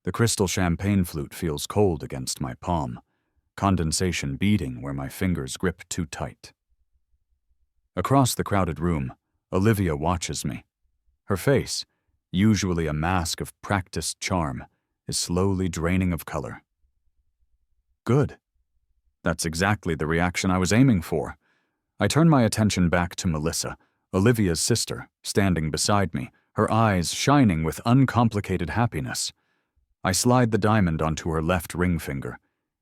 The crystal champagne flute feels cold against my palm, condensation beading where my fingers grip too tight. Across the crowded room, Olivia watches me. Her face, usually a mask of practiced charm, is slowly draining of color. Good. That's exactly the reaction I was aiming for. I turn my attention back to Melissa, Olivia's sister, standing beside me, her eyes shining with uncomplicated happiness. I slide the diamond onto her left ring finger.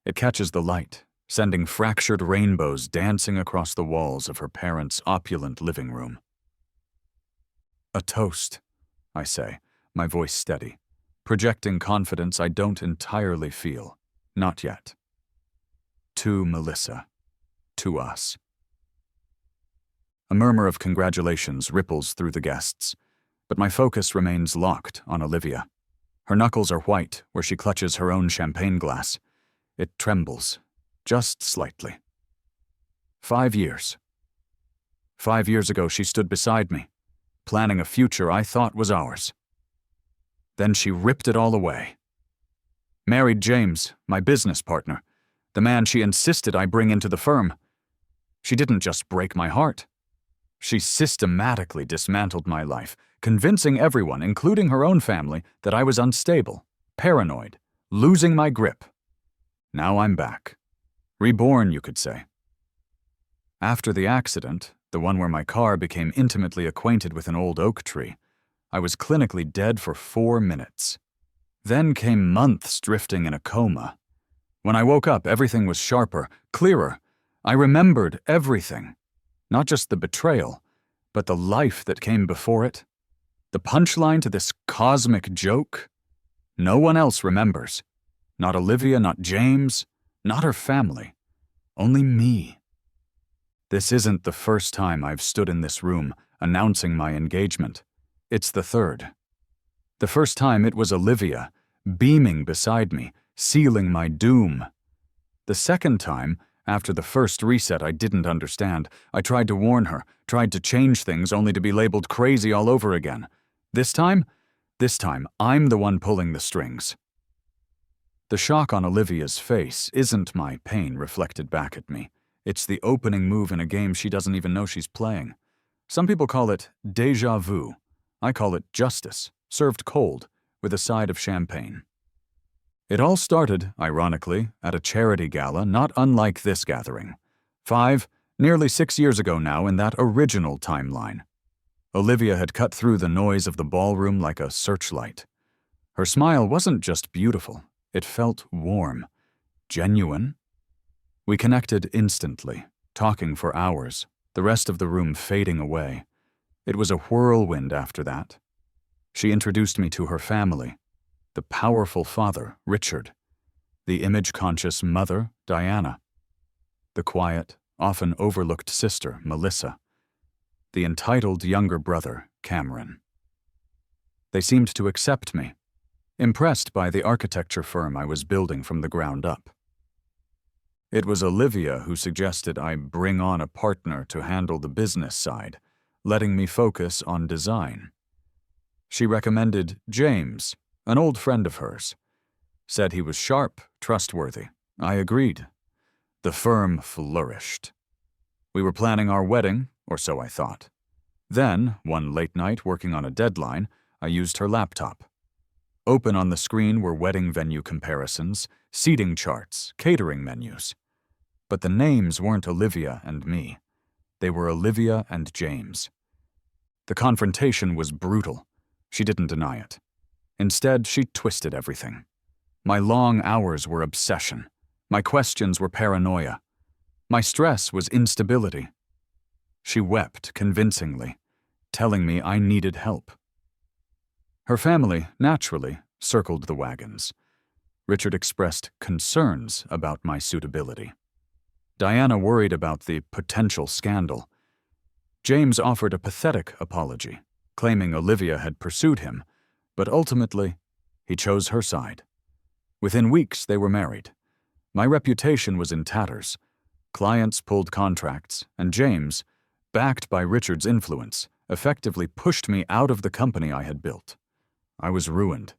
It catches the light, sending fractured rainbows dancing across the walls of her parents' opulent living room. A toast, I say, my voice steady, projecting confidence I don't entirely feel. Not yet. To Melissa. To us. A murmur of congratulations ripples through the guests, but my focus remains locked on Olivia. Her knuckles are white where she clutches her own champagne glass. It trembles, just slightly. 5 years. 5 years ago she stood beside me, planning a future I thought was ours. Then she ripped it all away. Married James, my business partner, the man she insisted I bring into the firm. She didn't just break my heart. She systematically dismantled my life, convincing everyone, including her own family, that I was unstable, paranoid, losing my grip. Now I'm back. Reborn, you could say. After the accident, the one where my car became intimately acquainted with an old oak tree, I was clinically dead for 4 minutes. Then came months drifting in a coma. When I woke up, everything was sharper, clearer. I remembered everything. Not just the betrayal, but the life that came before it. The punchline to this cosmic joke? No one else remembers. Not Olivia, not James, not her family. Only me. This isn't the first time I've stood in this room announcing my engagement. It's the third. The first time it was Olivia, beaming beside me, sealing my doom. The second time, after the first reset I didn't understand, I tried to warn her, tried to change things only to be labeled crazy all over again. This time, I'm the one pulling the strings. The shock on Olivia's face isn't my pain reflected back at me. It's the opening move in a game she doesn't even know she's playing. Some people call it déjà vu. I call it justice, served cold, with a side of champagne. It all started, ironically, at a charity gala not unlike this gathering. 5, nearly 6 years ago now in that original timeline. Olivia had cut through the noise of the ballroom like a searchlight. Her smile wasn't just beautiful, it felt warm, genuine. We connected instantly, talking for hours, the rest of the room fading away. It was a whirlwind after that. She introduced me to her family. The powerful father, Richard. The image-conscious mother, Diana. The quiet, often overlooked sister, Melissa. The entitled younger brother, Cameron. They seemed to accept me, impressed by the architecture firm I was building from the ground up. It was Olivia who suggested I bring on a partner to handle the business side, letting me focus on design. She recommended James, an old friend of hers. Said he was sharp, trustworthy. I agreed. The firm flourished. We were planning our wedding, or so I thought. Then, one late night working on a deadline, I used her laptop. Open on the screen were wedding venue comparisons, seating charts, catering menus. But the names weren't Olivia and me. They were Olivia and James. The confrontation was brutal. She didn't deny it. Instead, she twisted everything. My long hours were obsession. My questions were paranoia. My stress was instability. She wept convincingly, telling me I needed help. Her family, naturally, circled the wagons. Richard expressed concerns about my suitability. Diana worried about the potential scandal. James offered a pathetic apology, claiming Olivia had pursued him, but ultimately, he chose her side. Within weeks, they were married. My reputation was in tatters. Clients pulled contracts, and James, backed by Richard's influence, effectively pushed me out of the company I had built. I was ruined.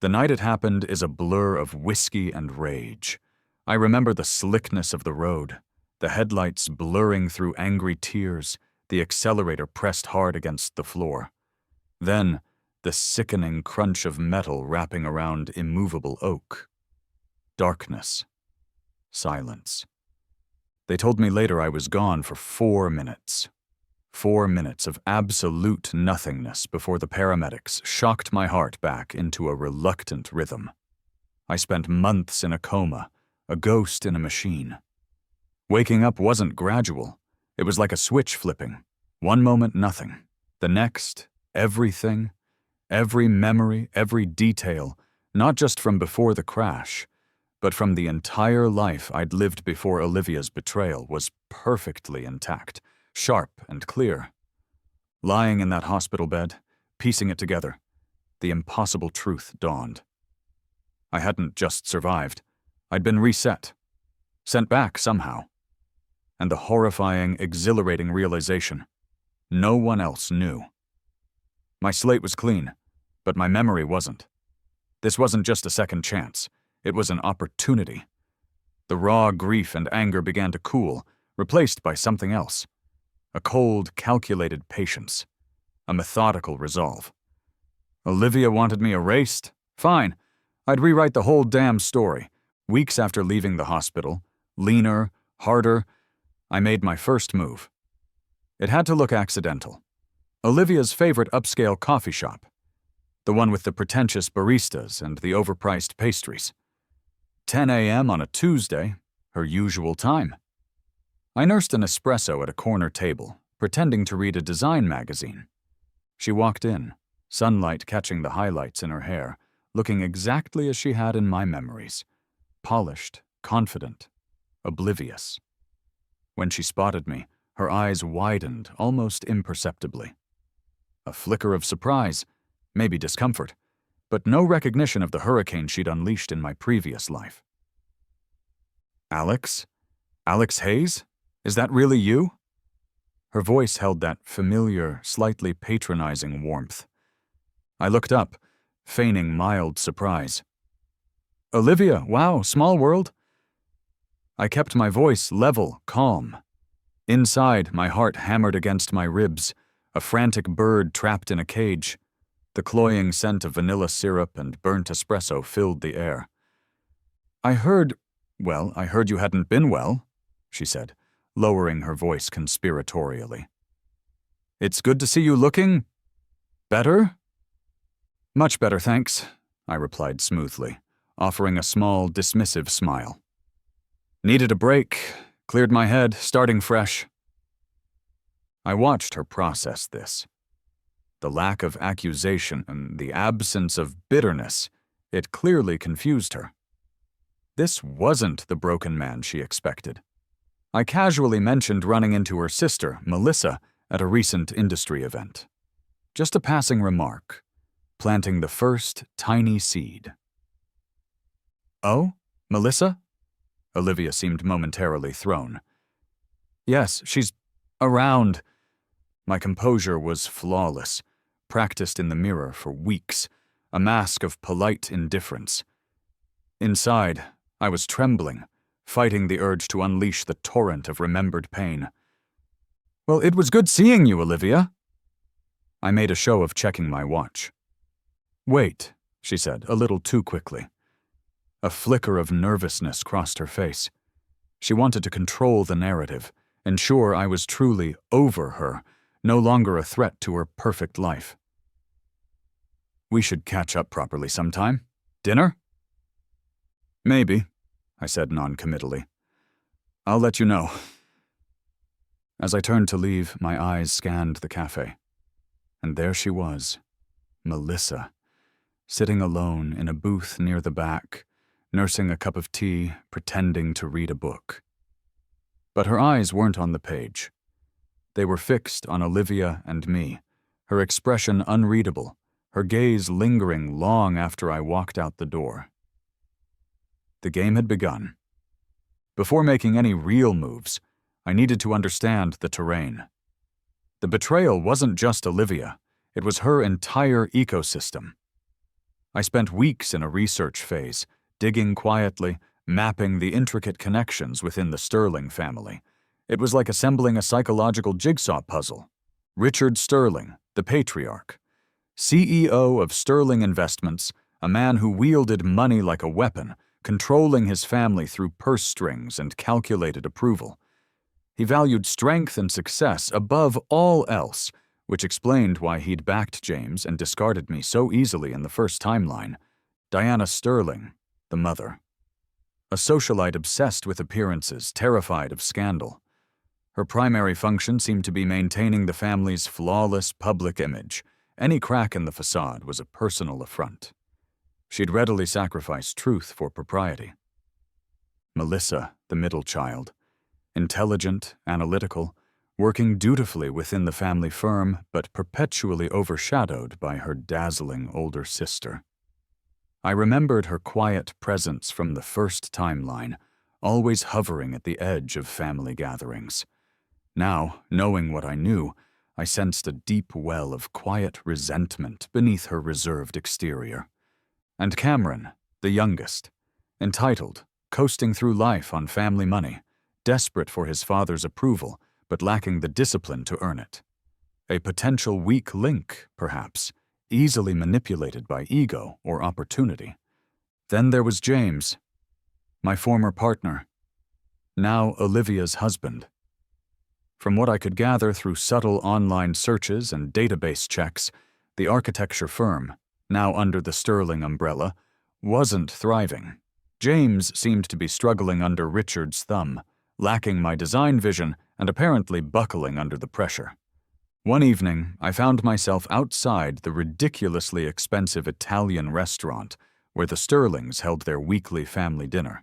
The night it happened is a blur of whiskey and rage. I remember the slickness of the road, the headlights blurring through angry tears, the accelerator pressed hard against the floor. Then, the sickening crunch of metal wrapping around immovable oak. Darkness. Silence. They told me later I was gone for 4 minutes. 4 minutes of absolute nothingness before the paramedics shocked my heart back into a reluctant rhythm. I spent months in a coma, a ghost in a machine. Waking up wasn't gradual. It was like a switch flipping. One moment, nothing. The next, everything, every memory, every detail, not just from before the crash, but from the entire life I'd lived before Olivia's betrayal, was perfectly intact, sharp and clear. Lying in that hospital bed, piecing it together, the impossible truth dawned. I hadn't just survived. I'd been reset, sent back somehow. And the horrifying, exhilarating realization, no one else knew. My slate was clean, but my memory wasn't. This wasn't just a second chance. It was an opportunity. The raw grief and anger began to cool, replaced by something else. A cold, calculated patience. A methodical resolve. Olivia wanted me erased? Fine. I'd rewrite the whole damn story. Weeks after leaving the hospital, leaner, harder, I made my first move. It had to look accidental. Olivia's favorite upscale coffee shop. The one with the pretentious baristas and the overpriced pastries. 10 a.m. on a Tuesday, her usual time. I nursed an espresso at a corner table, pretending to read a design magazine. She walked in, sunlight catching the highlights in her hair, looking exactly as she had in my memories. Polished, confident, oblivious. When she spotted me, her eyes widened almost imperceptibly. A flicker of surprise, maybe discomfort, but no recognition of the hurricane she'd unleashed in my previous life. Alex? Alex Hayes? Is that really you? Her voice held that familiar, slightly patronizing warmth. I looked up, feigning mild surprise. Olivia, wow, small world. I kept my voice level, calm. Inside, my heart hammered against my ribs, a frantic bird trapped in a cage. The cloying scent of vanilla syrup and burnt espresso filled the air. I heard you hadn't been well, she said, lowering her voice conspiratorially. It's good to see you looking better? Much better, thanks, I replied smoothly, offering a small, dismissive smile. Needed a break, cleared my head, starting fresh. I watched her process this. The lack of accusation and the absence of bitterness, it clearly confused her. This wasn't the broken man she expected. I casually mentioned running into her sister, Melissa, at a recent industry event. Just a passing remark, planting the first tiny seed. Oh, Melissa? Olivia seemed momentarily thrown. Yes, she's around. My composure was flawless, practiced in the mirror for weeks, a mask of polite indifference. Inside, I was trembling, fighting the urge to unleash the torrent of remembered pain. Well, it was good seeing you, Olivia. I made a show of checking my watch. Wait, she said, a little too quickly. A flicker of nervousness crossed her face. She wanted to control the narrative, ensure I was truly over her, no longer a threat to her perfect life. We should catch up properly sometime. Dinner? Maybe, I said non-committally. I'll let you know. As I turned to leave, my eyes scanned the cafe. And there she was, Melissa, sitting alone in a booth near the back, nursing a cup of tea, pretending to read a book. But her eyes weren't on the page. They were fixed on Olivia and me, her expression unreadable, her gaze lingering long after I walked out the door. The game had begun. Before making any real moves, I needed to understand the terrain. The betrayal wasn't just Olivia, it was her entire ecosystem. I spent weeks in a research phase, digging quietly, mapping the intricate connections within the Sterling family. It was like assembling a psychological jigsaw puzzle. Richard Sterling, the patriarch, CEO of Sterling Investments, a man who wielded money like a weapon, controlling his family through purse strings and calculated approval. He valued strength and success above all else, which explained why he'd backed James and discarded me so easily in the first timeline. Diana Sterling, the mother. A socialite obsessed with appearances, terrified of scandal. Her primary function seemed to be maintaining the family's flawless public image. Any crack in the facade was a personal affront. She'd readily sacrifice truth for propriety. Melissa, the middle child. Intelligent, analytical, working dutifully within the family firm, but perpetually overshadowed by her dazzling older sister. I remembered her quiet presence from the first timeline, always hovering at the edge of family gatherings. Now, knowing what I knew, I sensed a deep well of quiet resentment beneath her reserved exterior. And Cameron, the youngest, entitled, coasting through life on family money, desperate for his father's approval, but lacking the discipline to earn it. A potential weak link, perhaps, easily manipulated by ego or opportunity. Then there was James, my former partner, now Olivia's husband. From what I could gather through subtle online searches and database checks, the architecture firm, now under the Sterling umbrella, wasn't thriving. James seemed to be struggling under Richard's thumb, lacking my design vision and apparently buckling under the pressure. One evening, I found myself outside the ridiculously expensive Italian restaurant where the Sterlings held their weekly family dinner.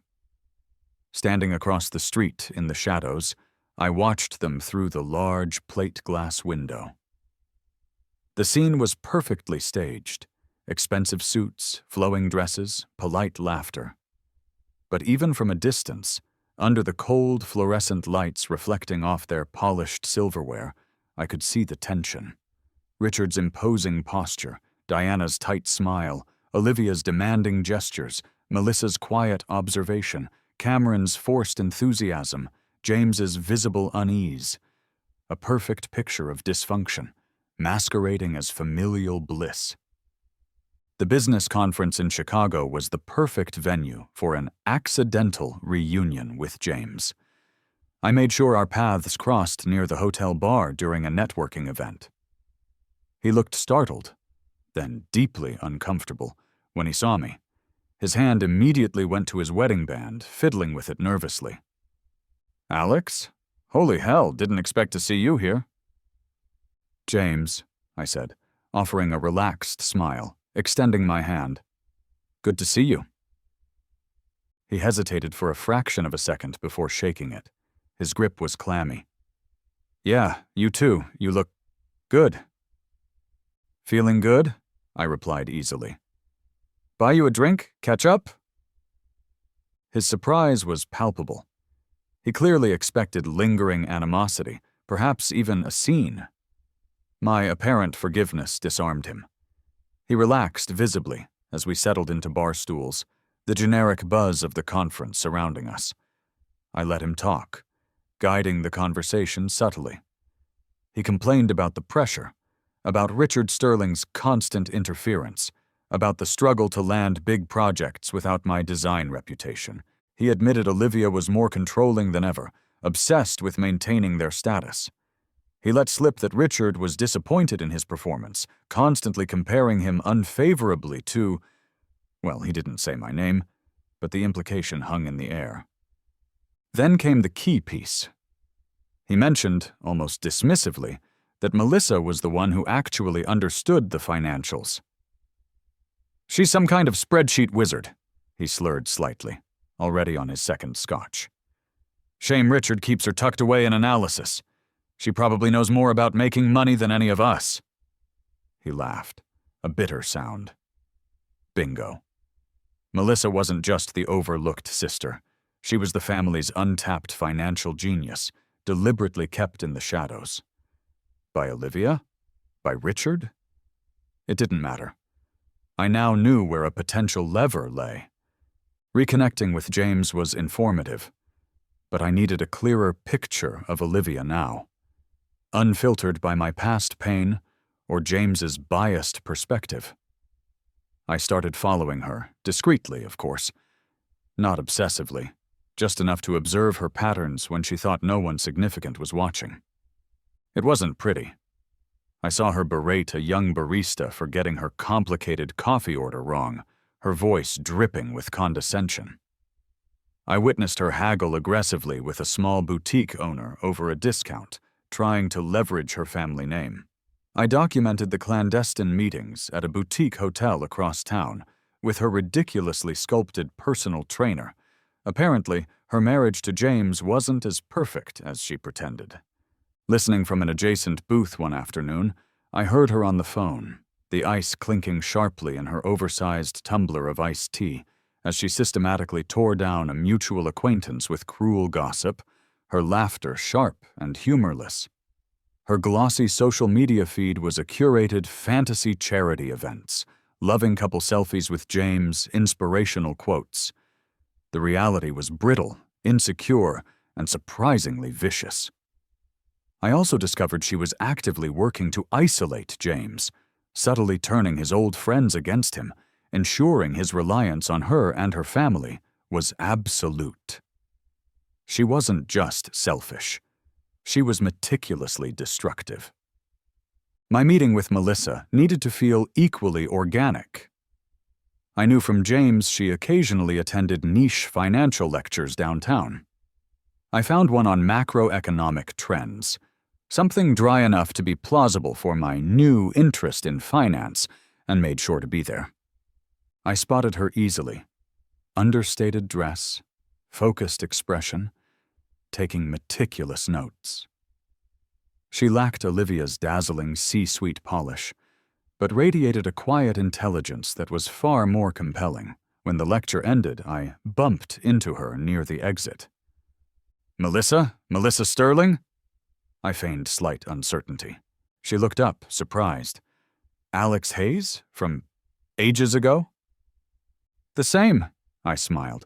Standing across the street in the shadows, I watched them through the large plate glass window. The scene was perfectly staged. Expensive suits, flowing dresses, polite laughter. But even from a distance, under the cold fluorescent lights reflecting off their polished silverware, I could see the tension. Richard's imposing posture, Diana's tight smile, Olivia's demanding gestures, Melissa's quiet observation, Cameron's forced enthusiasm, James's visible unease. A perfect picture of dysfunction, masquerading as familial bliss. The business conference in Chicago was the perfect venue for an accidental reunion with James. I made sure our paths crossed near the hotel bar during a networking event. He looked startled, then deeply uncomfortable, when he saw me. His hand immediately went to his wedding band, fiddling with it nervously. "Alex? Holy hell, didn't expect to see you here." "James," I said, offering a relaxed smile, extending my hand. "Good to see you." He hesitated for a fraction of a second before shaking it. His grip was clammy. "Yeah, you too. You look good." "Feeling good?" I replied easily. "Buy you a drink? Catch up?" His surprise was palpable. He clearly expected lingering animosity, perhaps even a scene. My apparent forgiveness disarmed him. He relaxed visibly as we settled into bar stools, the generic buzz of the conference surrounding us. I let him talk, guiding the conversation subtly. He complained about the pressure, about Richard Sterling's constant interference, about the struggle to land big projects without my design reputation. He admitted Olivia was more controlling than ever, obsessed with maintaining their status. He let slip that Richard was disappointed in his performance, constantly comparing him unfavorably to, well, he didn't say my name, but the implication hung in the air. Then came the key piece. He mentioned, almost dismissively, that Melissa was the one who actually understood the financials. "She's some kind of spreadsheet wizard," he slurred slightly, already on his second scotch. "Shame Richard keeps her tucked away in analysis. She probably knows more about making money than any of us." He laughed, a bitter sound. Bingo. Melissa wasn't just the overlooked sister. She was the family's untapped financial genius, deliberately kept in the shadows. By Olivia? By Richard? It didn't matter. I now knew where a potential lever lay. Reconnecting with James was informative, but I needed a clearer picture of Olivia now, unfiltered by my past pain or James's biased perspective. I started following her, discreetly, of course, not obsessively, just enough to observe her patterns when she thought no one significant was watching. It wasn't pretty. I saw her berate a young barista for getting her complicated coffee order wrong, her voice dripping with condescension. I witnessed her haggle aggressively with a small boutique owner over a discount, trying to leverage her family name. I documented the clandestine meetings at a boutique hotel across town with her ridiculously sculpted personal trainer. Apparently, her marriage to James wasn't as perfect as she pretended. Listening from an adjacent booth one afternoon, I heard her on the phone, the ice clinking sharply in her oversized tumbler of iced tea as she systematically tore down a mutual acquaintance with cruel gossip, her laughter sharp and humorless. Her glossy social media feed was a curated fantasy charity events, loving couple selfies with James, inspirational quotes. The reality was brittle, insecure, and surprisingly vicious. I also discovered she was actively working to isolate James, subtly turning his old friends against him, ensuring his reliance on her and her family was absolute. She wasn't just selfish. She was meticulously destructive. My meeting with Melissa needed to feel equally organic. I knew from James she occasionally attended niche financial lectures downtown. I found one on macroeconomic trends, something dry enough to be plausible for my new interest in finance, and made sure to be there. I spotted her easily. Understated dress, focused expression, taking meticulous notes. She lacked Olivia's dazzling C-suite polish, but radiated a quiet intelligence that was far more compelling. When the lecture ended, I bumped into her near the exit. "Melissa? Melissa Sterling?" I feigned slight uncertainty. She looked up, surprised. "Alex Hayes? From ages ago?" "The same," I smiled.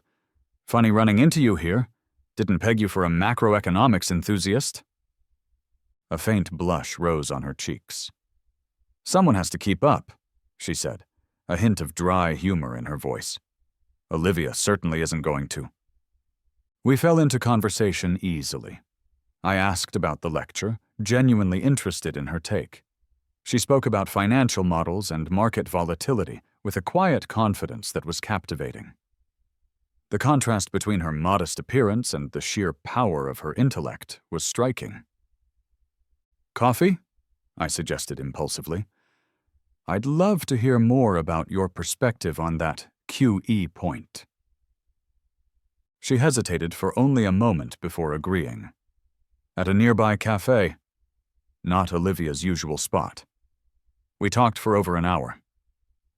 "Funny running into you here. Didn't peg you for a macroeconomics enthusiast." A faint blush rose on her cheeks. "Someone has to keep up," she said, a hint of dry humor in her voice. "Olivia certainly isn't going to." We fell into conversation easily. I asked about the lecture, genuinely interested in her take. She spoke about financial models and market volatility with a quiet confidence that was captivating. The contrast between her modest appearance and the sheer power of her intellect was striking. "Coffee?" I suggested impulsively. "I'd love to hear more about your perspective on that QE point." She hesitated for only a moment before agreeing. "At a nearby cafe. Not Olivia's usual spot." We talked for over an hour.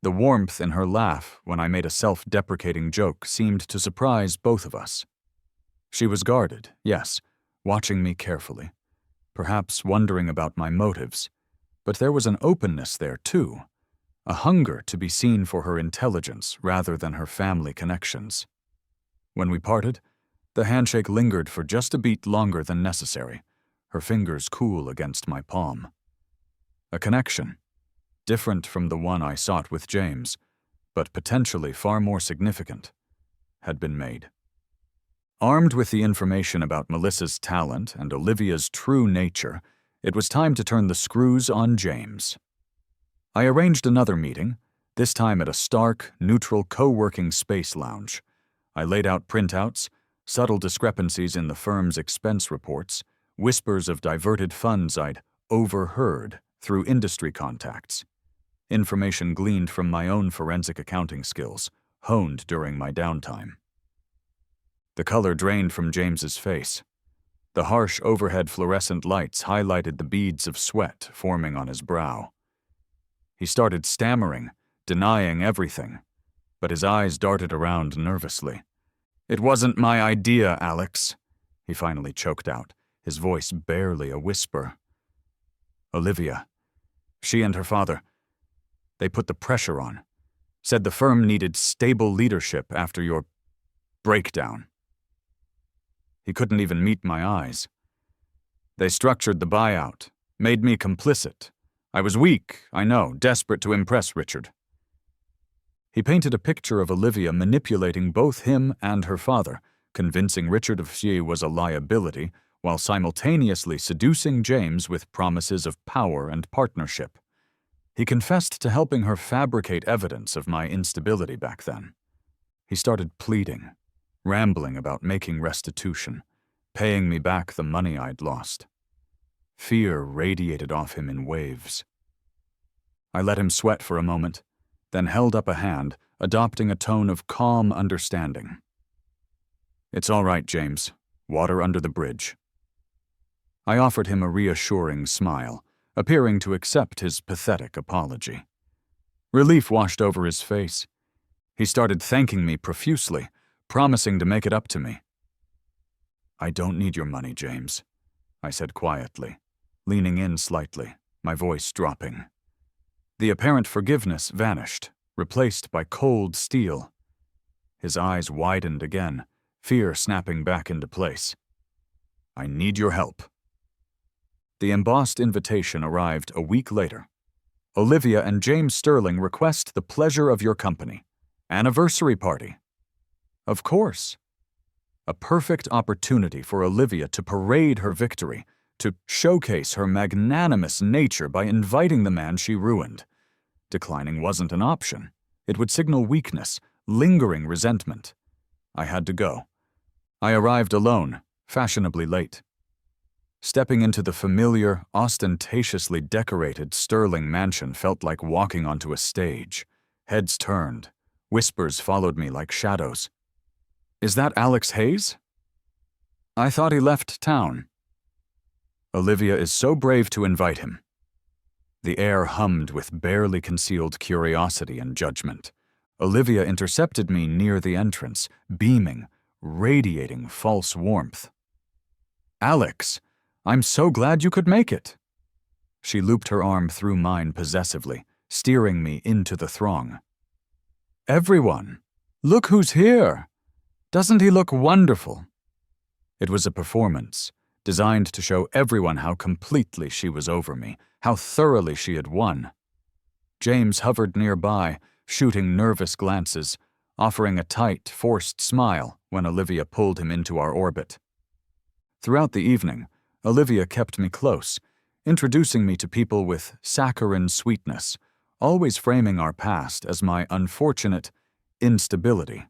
The warmth in her laugh when I made a self-deprecating joke seemed to surprise both of us. She was guarded, yes, watching me carefully, perhaps wondering about my motives, but there was an openness there too, a hunger to be seen for her intelligence rather than her family connections. When we parted, the handshake lingered for just a beat longer than necessary, her fingers cool against my palm. A connection, different from the one I sought with James, but potentially far more significant, had been made. Armed with the information about Melissa's talent and Olivia's true nature, it was time to turn the screws on James. I arranged another meeting, this time at a stark, neutral co-working space lounge. I laid out printouts, subtle discrepancies in the firm's expense reports, whispers of diverted funds I'd overheard through industry contacts. Information gleaned from my own forensic accounting skills, honed during my downtime. The color drained from James's face. The harsh overhead fluorescent lights highlighted the beads of sweat forming on his brow. He started stammering, denying everything, but his eyes darted around nervously. "It wasn't my idea, Alex," he finally choked out, his voice barely a whisper. "Olivia, she and her father, they put the pressure on. Said the firm needed stable leadership after your breakdown. He couldn't even meet my eyes. They structured the buyout, made me complicit. I was weak, I know, desperate to impress Richard. He painted a picture of Olivia manipulating both him and her father, convincing Richard of she was a liability, while simultaneously seducing James with promises of power and partnership. He confessed to helping her fabricate evidence of my instability back then. He started pleading, rambling about making restitution, paying me back the money I'd lost. Fear radiated off him in waves. I let him sweat for a moment, then held up a hand, adopting a tone of calm understanding. "It's all right, James. Water under the bridge." I offered him a reassuring smile, appearing to accept his pathetic apology. Relief washed over his face. He started thanking me profusely, promising to make it up to me. "I don't need your money, James," I said quietly, leaning in slightly, my voice dropping. The apparent forgiveness vanished, replaced by cold steel. His eyes widened again, fear snapping back into place. "I need your help." The embossed invitation arrived a week later. "Olivia and James Sterling request the pleasure of your company. Anniversary party." Of course. A perfect opportunity for Olivia to parade her victory, to showcase her magnanimous nature by inviting the man she ruined. Declining wasn't an option. It would signal weakness, lingering resentment. I had to go. I arrived alone, fashionably late. Stepping into the familiar, ostentatiously decorated Sterling mansion felt like walking onto a stage. Heads turned. Whispers followed me like shadows. "Is that Alex Hayes?" "I thought he left town." "Olivia is so brave to invite him." The air hummed with barely concealed curiosity and judgment. Olivia intercepted me near the entrance, beaming, radiating false warmth. "Alex, I'm so glad you could make it." She looped her arm through mine possessively, steering me into the throng. "Everyone, look who's here! Doesn't he look wonderful?" It was a performance, designed to show everyone how completely she was over me, how thoroughly she had won. James hovered nearby, shooting nervous glances, offering a tight, forced smile when Olivia pulled him into our orbit. Throughout the evening, Olivia kept me close, introducing me to people with saccharine sweetness, always framing our past as my unfortunate instability.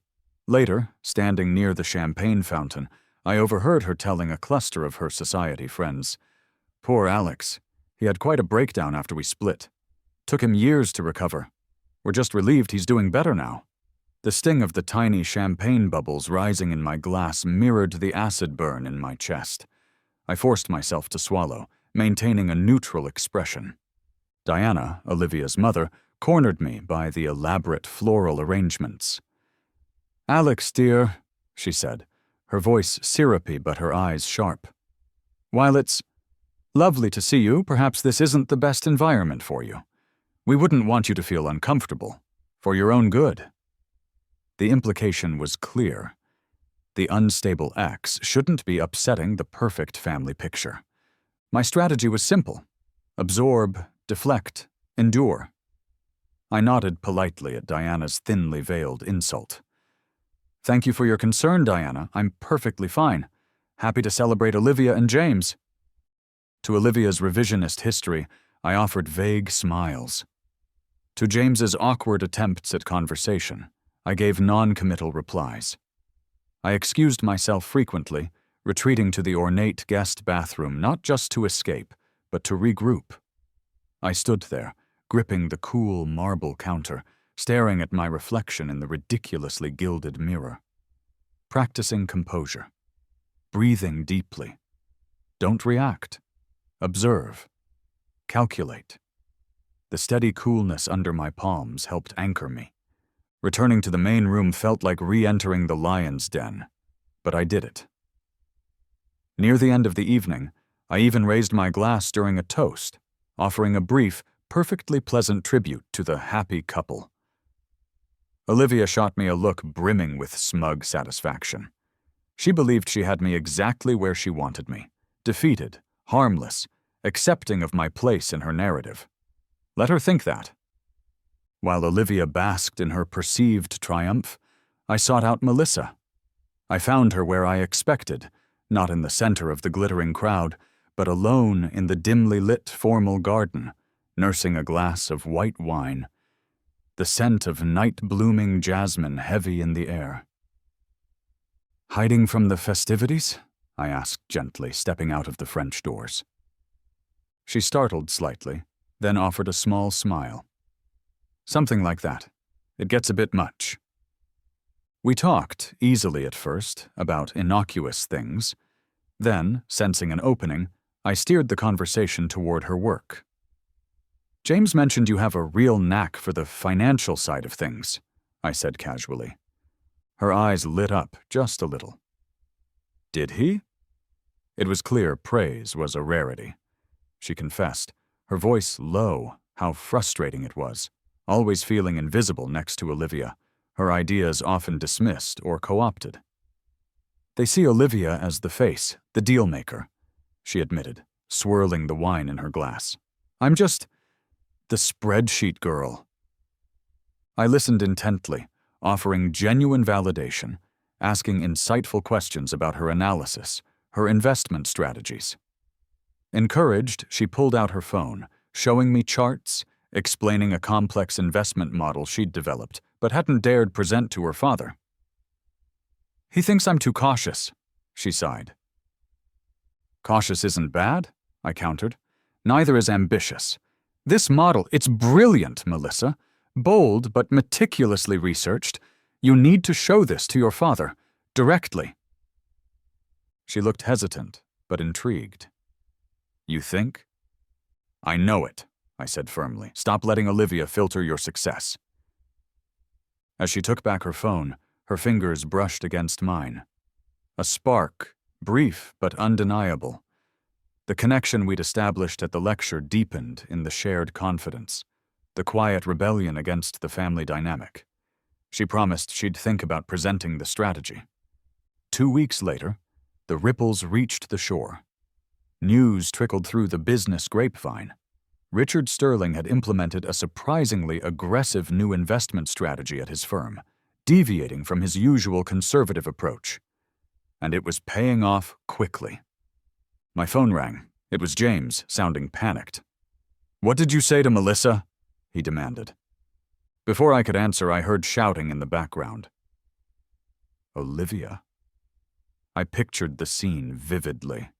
Later, standing near the champagne fountain, I overheard her telling a cluster of her society friends. "Poor Alex. He had quite a breakdown after we split. Took him years to recover. We're just relieved he's doing better now." The sting of the tiny champagne bubbles rising in my glass mirrored the acid burn in my chest. I forced myself to swallow, maintaining a neutral expression. Diana, Olivia's mother, cornered me by the elaborate floral arrangements. "Alex, dear," she said, her voice syrupy but her eyes sharp. "While it's lovely to see you, perhaps this isn't the best environment for you. We wouldn't want you to feel uncomfortable, for your own good." The implication was clear. The unstable ex shouldn't be upsetting the perfect family picture. My strategy was simple: absorb, deflect, endure. I nodded politely at Diana's thinly veiled insult. "Thank you for your concern, Diana. I'm perfectly fine. Happy to celebrate Olivia and James." To Olivia's revisionist history, I offered vague smiles. To James's awkward attempts at conversation, I gave non-committal replies. I excused myself frequently, retreating to the ornate guest bathroom not just to escape, but to regroup. I stood there, gripping the cool marble counter, staring at my reflection in the ridiculously gilded mirror. Practicing composure. Breathing deeply. Don't react. Observe. Calculate. The steady coolness under my palms helped anchor me. Returning to the main room felt like re-entering the lion's den, but I did it. Near the end of the evening, I even raised my glass during a toast, offering a brief, perfectly pleasant tribute to the happy couple. Olivia shot me a look brimming with smug satisfaction. She believed she had me exactly where she wanted me, defeated, harmless, accepting of my place in her narrative. Let her think that. While Olivia basked in her perceived triumph, I sought out Melissa. I found her where I expected, not in the center of the glittering crowd, but alone in the dimly lit formal garden, nursing a glass of white wine, the scent of night-blooming jasmine heavy in the air. "Hiding from the festivities?" I asked gently, stepping out of the French doors. She startled slightly, then offered a small smile. "Something like that. It gets a bit much." We talked, easily at first, about innocuous things. Then, sensing an opening, I steered the conversation toward her work. "James mentioned you have a real knack for the financial side of things," I said casually. Her eyes lit up just a little. "Did he?" It was clear praise was a rarity. She confessed, her voice low, how frustrating it was, always feeling invisible next to Olivia, her ideas often dismissed or co-opted. "They see Olivia as the face, the deal-maker," she admitted, swirling the wine in her glass. "I'm just the spreadsheet girl." I listened intently, offering genuine validation, asking insightful questions about her analysis, her investment strategies. Encouraged, she pulled out her phone, showing me charts, explaining a complex investment model she'd developed, but hadn't dared present to her father. "He thinks I'm too cautious," she sighed. "Cautious isn't bad," I countered. "Neither is ambitious. This model, it's brilliant, Melissa. Bold, but meticulously researched. You need to show this to your father, directly." She looked hesitant, but intrigued. "You think?" "I know it," I said firmly. "Stop letting Olivia filter your success." As she took back her phone, her fingers brushed against mine. A spark, brief but undeniable. The connection we'd established at the lecture deepened in the shared confidence, the quiet rebellion against the family dynamic. She promised she'd think about presenting the strategy. 2 weeks later, the ripples reached the shore. News trickled through the business grapevine. Richard Sterling had implemented a surprisingly aggressive new investment strategy at his firm, deviating from his usual conservative approach. And it was paying off quickly. My phone rang. It was James, sounding panicked. "What did you say to Melissa?" he demanded. Before I could answer, I heard shouting in the background. "Olivia?" I pictured the scene vividly.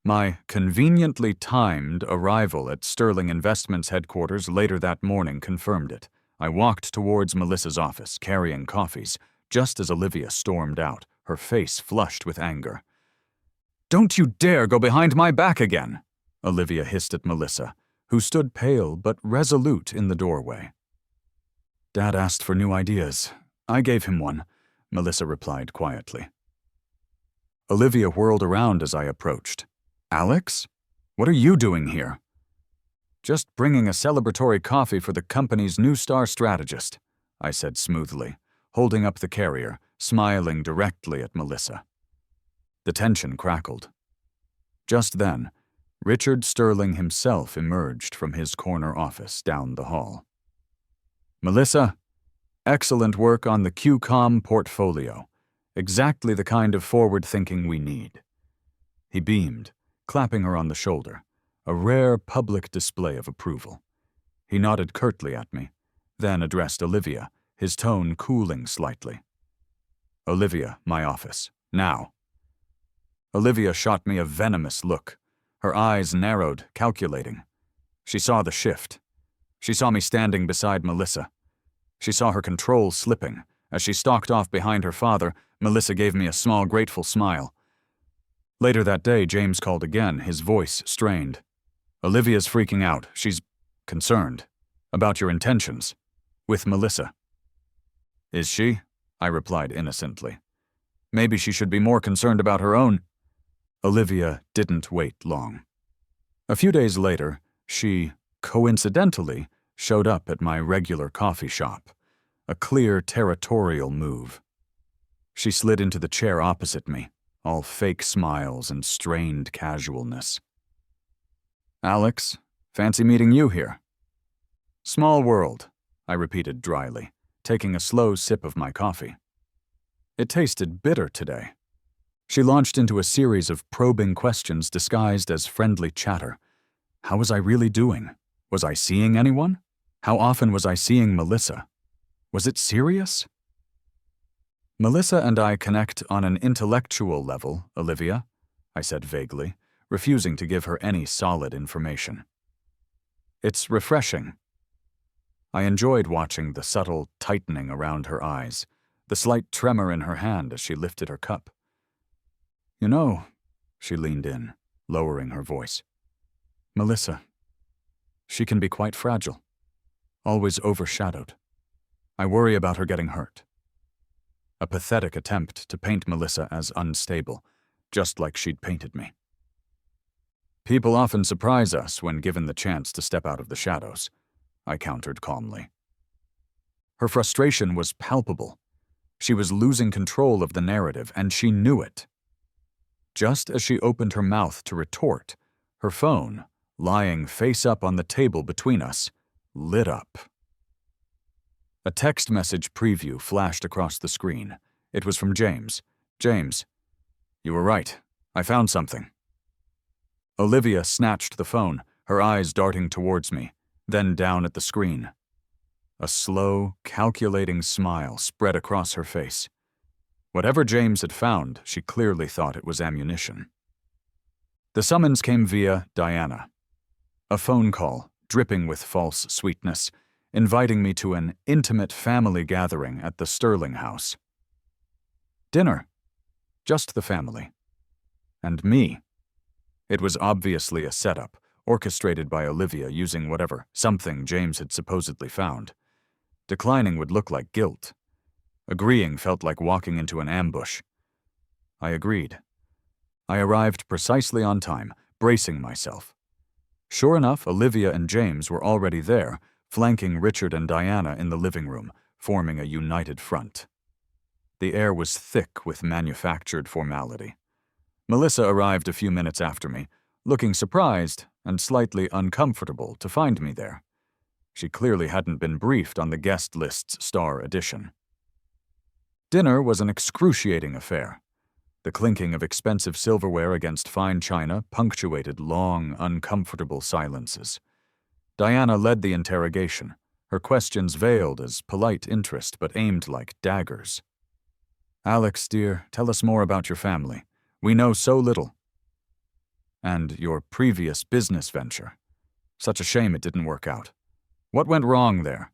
My conveniently timed arrival at Sterling Investments headquarters later that morning confirmed it. I walked towards Melissa's office, carrying coffees, just as Olivia stormed out, her face flushed with anger. "Don't you dare go behind my back again!" Olivia hissed at Melissa, who stood pale but resolute in the doorway. "Dad asked for new ideas. I gave him one," Melissa replied quietly. Olivia whirled around as I approached. "Alex? What are you doing here?" "Just bringing a celebratory coffee for the company's new star strategist," I said smoothly, holding up the carrier, smiling directly at Melissa. The tension crackled. Just then, Richard Sterling himself emerged from his corner office down the hall. "Melissa, excellent work on the QCOM portfolio. Exactly the kind of forward-thinking we need." He beamed, clapping her on the shoulder, a rare public display of approval. He nodded curtly at me, then addressed Olivia, his tone cooling slightly. "Olivia, my office. Now." Olivia shot me a venomous look. Her eyes narrowed, calculating. She saw the shift. She saw me standing beside Melissa. She saw her control slipping. As she stalked off behind her father, Melissa gave me a small, grateful smile. Later that day, James called again, his voice strained. "Olivia's freaking out. She's concerned. About your intentions. With Melissa." "Is she?" I replied innocently. "Maybe she should be more concerned about her own." Olivia didn't wait long. A few days later, she, coincidentally, showed up at my regular coffee shop. a clear territorial move. She slid into the chair opposite me, all fake smiles and strained casualness. "Alex, fancy meeting you here." "Small world," I repeated dryly, taking a slow sip of my coffee. It tasted bitter today. She launched into a series of probing questions disguised as friendly chatter. How was I really doing? Was I seeing anyone? How often was I seeing Melissa? Was it serious? "Melissa and I connect on an intellectual level, Olivia," I said vaguely, refusing to give her any solid information. "It's refreshing." I enjoyed watching the subtle tightening around her eyes, the slight tremor in her hand as she lifted her cup. "You know," she leaned in, lowering her voice, "Melissa, she can be quite fragile, always overshadowed. I worry about her getting hurt." A pathetic attempt to paint Melissa as unstable, just like she'd painted me. "People often surprise us when given the chance to step out of the shadows," I countered calmly. Her frustration was palpable. She was losing control of the narrative, and she knew it. Just as she opened her mouth to retort, her phone, lying face up on the table between us, lit up. A text message preview flashed across the screen. It was from James. "James, you were right. I found something." Olivia snatched the phone, her eyes darting towards me, then down at the screen. A slow, calculating smile spread across her face. Whatever James had found, she clearly thought it was ammunition. The summons came via Diana. A phone call, dripping with false sweetness, inviting me to an intimate family gathering at the Sterling house. Dinner. Just the family. And me. It was obviously a setup, orchestrated by Olivia using something James had supposedly found. Declining would look like guilt. Agreeing felt like walking into an ambush. I agreed. I arrived precisely on time, bracing myself. Sure enough, Olivia and James were already there, flanking Richard and Diana in the living room, forming a united front. The air was thick with manufactured formality. Melissa arrived a few minutes after me, looking surprised and slightly uncomfortable to find me there. She clearly hadn't been briefed on the guest list's star edition. Dinner was an excruciating affair. The clinking of expensive silverware against fine china punctuated long, uncomfortable silences. Diana led the interrogation, her questions veiled as polite interest but aimed like daggers. "Alex, dear, tell us more about your family. We know so little." "And your previous business venture. Such a shame it didn't work out. What went wrong there?"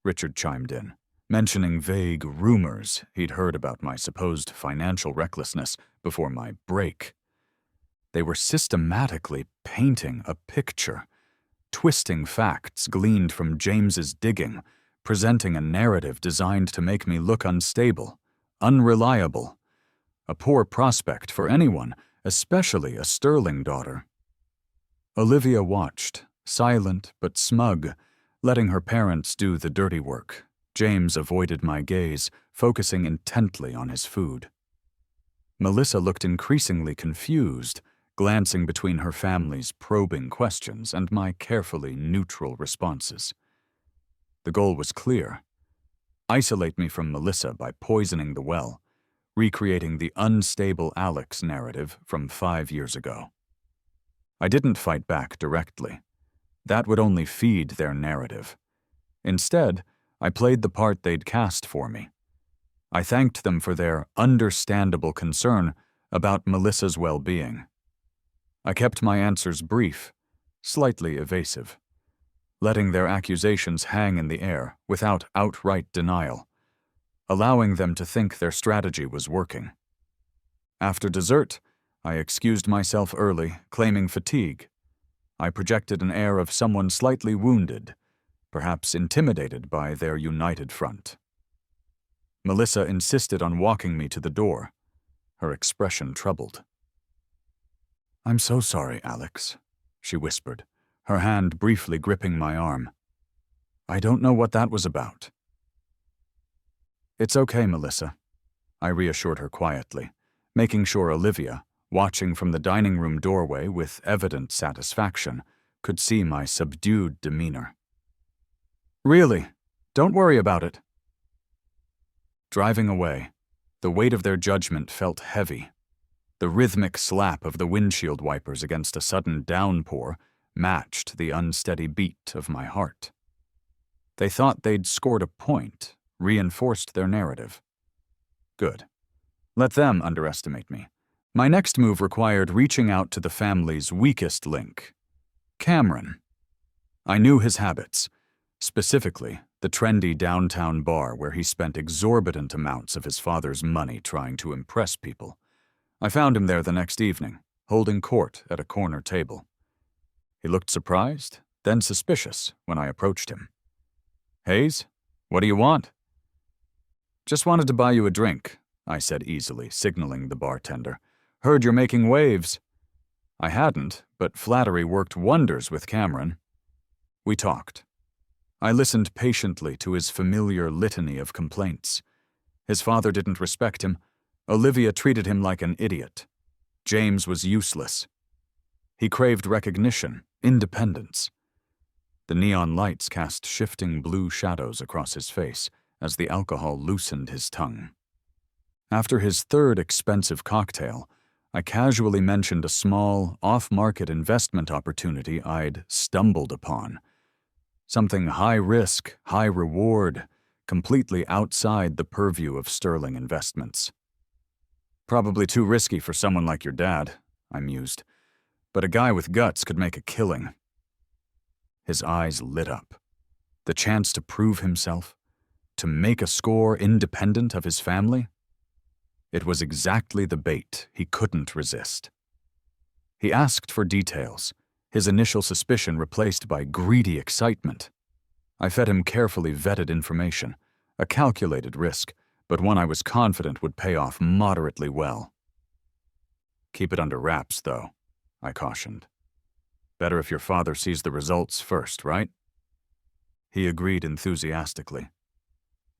Richard chimed in, mentioning vague rumors he'd heard about my supposed financial recklessness before my break. They were systematically painting a picture, twisting facts gleaned from James's digging, presenting a narrative designed to make me look unstable, unreliable, a poor prospect for anyone, especially a Sterling daughter. Olivia watched, silent but smug, letting her parents do the dirty work. James avoided my gaze, focusing intently on his food. Melissa looked increasingly confused, glancing between her family's probing questions and my carefully neutral responses. The goal was clear: isolate me from Melissa by poisoning the well, recreating the unstable Alex narrative from 5 years ago. I didn't fight back directly. That would only feed their narrative. Instead, I played the part they'd cast for me. I thanked them for their understandable concern about Melissa's well-being. I kept my answers brief, slightly evasive, letting their accusations hang in the air without outright denial, allowing them to think their strategy was working. After dessert, I excused myself early, claiming fatigue. I projected an air of someone slightly wounded, perhaps intimidated by their united front. Melissa insisted on walking me to the door, her expression troubled. "I'm so sorry, Alex," she whispered, her hand briefly gripping my arm. "I don't know what that was about." It's okay, Melissa, I reassured her quietly, making sure Olivia, watching from the dining room doorway with evident satisfaction, could see my subdued demeanor. Really, don't worry about it. Driving away, the weight of their judgment felt heavy. The rhythmic slap of the windshield wipers against a sudden downpour matched the unsteady beat of my heart. They thought they'd scored a point, reinforced their narrative. Good. Let them underestimate me. My next move required reaching out to the family's weakest link, Cameron. I knew his habits, specifically the trendy downtown bar where he spent exorbitant amounts of his father's money trying to impress people. I found him there the next evening, holding court at a corner table. He looked surprised, then suspicious when I approached him. "Hayes, what do you want?" "Just wanted to buy you a drink," I said easily, signaling the bartender. "Heard you're making waves." I hadn't, but flattery worked wonders with Cameron. We talked. I listened patiently to his familiar litany of complaints. His father didn't respect him. Olivia treated him like an idiot. James was useless. He craved recognition, independence. The neon lights cast shifting blue shadows across his face as the alcohol loosened his tongue. After his third expensive cocktail, I casually mentioned a small, off-market investment opportunity I'd stumbled upon. Something high-risk, high-reward, completely outside the purview of Sterling Investments. "Probably too risky for someone like your dad," I mused, "but a guy with guts could make a killing." His eyes lit up. The chance to prove himself, to make a score independent of his family? It was exactly the bait he couldn't resist. He asked for details, his initial suspicion replaced by greedy excitement. I fed him carefully vetted information, a calculated risk, but one I was confident would pay off moderately well. "Keep it under wraps, though," I cautioned. "Better if your father sees the results first, right?" He agreed enthusiastically.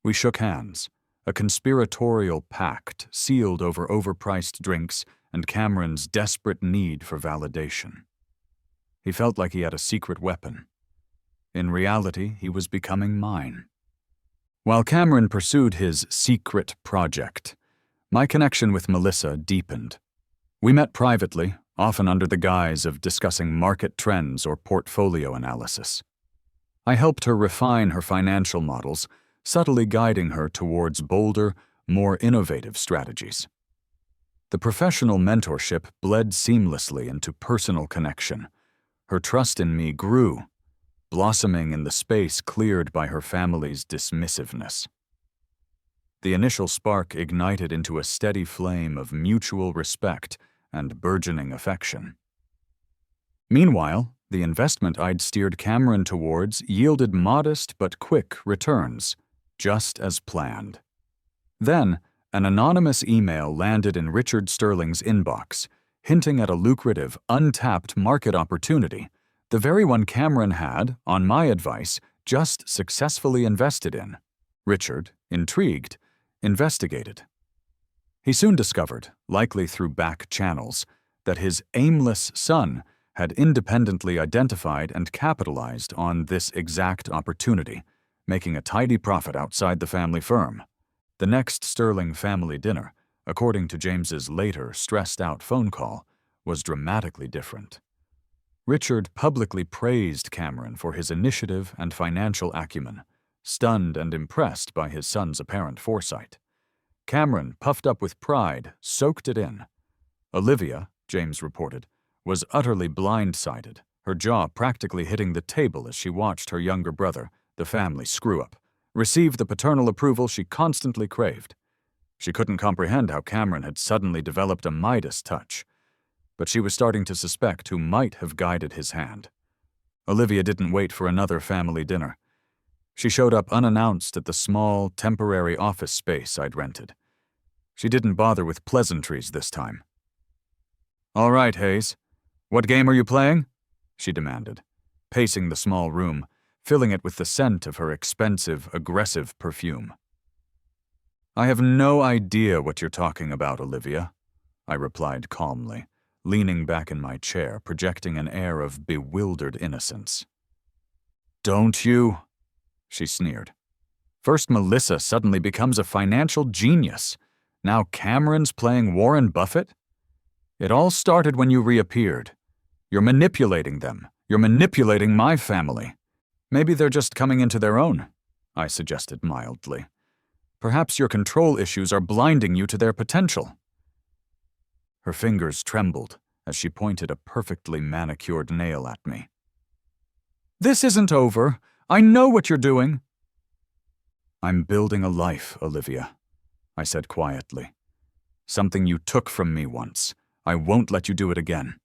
We shook hands, a conspiratorial pact sealed over overpriced drinks and Cameron's desperate need for validation. He felt like he had a secret weapon. In reality, he was becoming mine. While Cameron pursued his secret project, my connection with Melissa deepened. We met privately, often under the guise of discussing market trends or portfolio analysis. I helped her refine her financial models, subtly guiding her towards bolder, more innovative strategies. The professional mentorship bled seamlessly into personal connection. Her trust in me grew, blossoming in the space cleared by her family's dismissiveness. The initial spark ignited into a steady flame of mutual respect and burgeoning affection. Meanwhile, the investment I'd steered Cameron towards yielded modest but quick returns, just as planned. Then, an anonymous email landed in Richard Sterling's inbox, hinting at a lucrative, untapped market opportunity, the very one Cameron had, on my advice, just successfully invested in. Richard, intrigued, investigated. He soon discovered, likely through back channels, that his aimless son had independently identified and capitalized on this exact opportunity, making a tidy profit outside the family firm. The next Sterling family dinner, according to James's later stressed-out phone call, was dramatically different. Richard publicly praised Cameron for his initiative and financial acumen, stunned and impressed by his son's apparent foresight. Cameron, puffed up with pride, soaked it in. Olivia, James reported, was utterly blindsided, her jaw practically hitting the table as she watched her younger brother, the family screw-up, receive the paternal approval she constantly craved. She couldn't comprehend how Cameron had suddenly developed a Midas touch, but she was starting to suspect who might have guided his hand. Olivia didn't wait for another family dinner. She showed up unannounced at the small, temporary office space I'd rented. She didn't bother with pleasantries this time. "All right, Hayes. What game are you playing?" she demanded, pacing the small room, filling it with the scent of her expensive, aggressive perfume. I have no idea what you're talking about, Olivia, I replied calmly, leaning back in my chair, projecting an air of bewildered innocence. Don't you? She sneered. First Melissa suddenly becomes a financial genius. Now Cameron's playing Warren Buffett? It all started when you reappeared. You're manipulating them. You're manipulating my family. Maybe they're just coming into their own, I suggested mildly. Perhaps your control issues are blinding you to their potential. Her fingers trembled as she pointed a perfectly manicured nail at me. This isn't over. I know what you're doing. I'm building a life, Olivia, I said quietly. Something you took from me once. I won't let you do it again.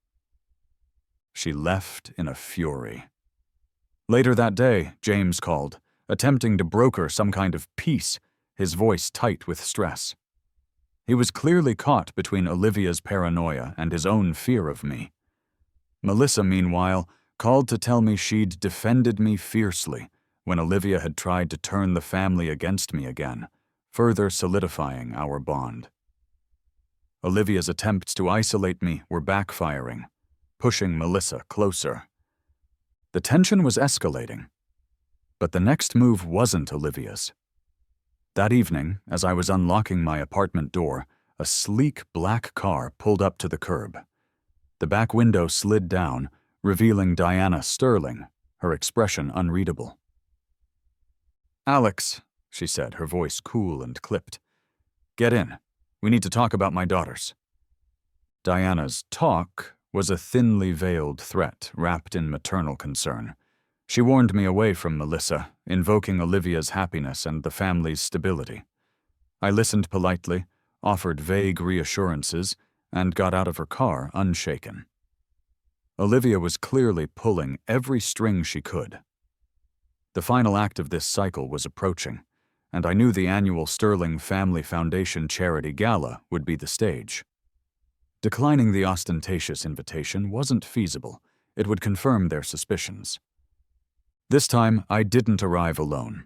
She left in a fury. Later that day, James called, attempting to broker some kind of peace, his voice tight with stress. He was clearly caught between Olivia's paranoia and his own fear of me. Melissa, meanwhile, called to tell me she'd defended me fiercely when Olivia had tried to turn the family against me again, further solidifying our bond. Olivia's attempts to isolate me were backfiring, pushing Melissa closer. The tension was escalating. But the next move wasn't Olivia's. That evening, as I was unlocking my apartment door, a sleek black car pulled up to the curb. The back window slid down, revealing Diana Sterling, her expression unreadable. Alex, she said, her voice cool and clipped. Get in. We need to talk about my daughters. Diana's talk was a thinly veiled threat wrapped in maternal concern. She warned me away from Melissa, invoking Olivia's happiness and the family's stability. I listened politely, offered vague reassurances, and got out of her car unshaken. Olivia was clearly pulling every string she could. The final act of this cycle was approaching, and I knew the annual Sterling Family Foundation charity gala would be the stage. Declining the ostentatious invitation wasn't feasible. It would confirm their suspicions. This time, I didn't arrive alone.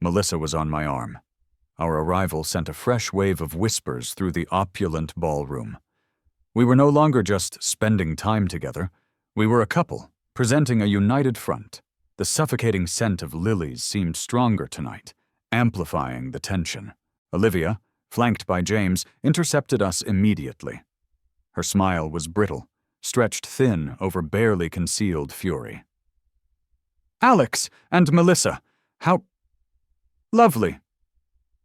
Melissa was on my arm. Our arrival sent a fresh wave of whispers through the opulent ballroom. We were no longer just spending time together. We were a couple, presenting a united front. The suffocating scent of lilies seemed stronger tonight, amplifying the tension. Olivia, flanked by James, intercepted us immediately. Her smile was brittle, stretched thin over barely concealed fury. Alex and Melissa, how lovely.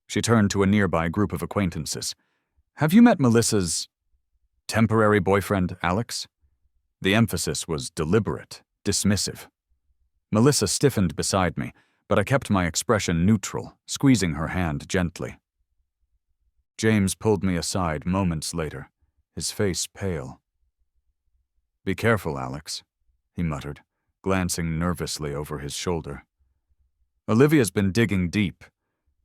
She turned to a nearby group of acquaintances. Have you met Melissa's temporary boyfriend, Alex? The emphasis was deliberate, dismissive. Melissa stiffened beside me, but I kept my expression neutral, squeezing her hand gently. James pulled me aside moments later, his face pale. Be careful, Alex, he muttered, glancing nervously over his shoulder. Olivia's been digging deep.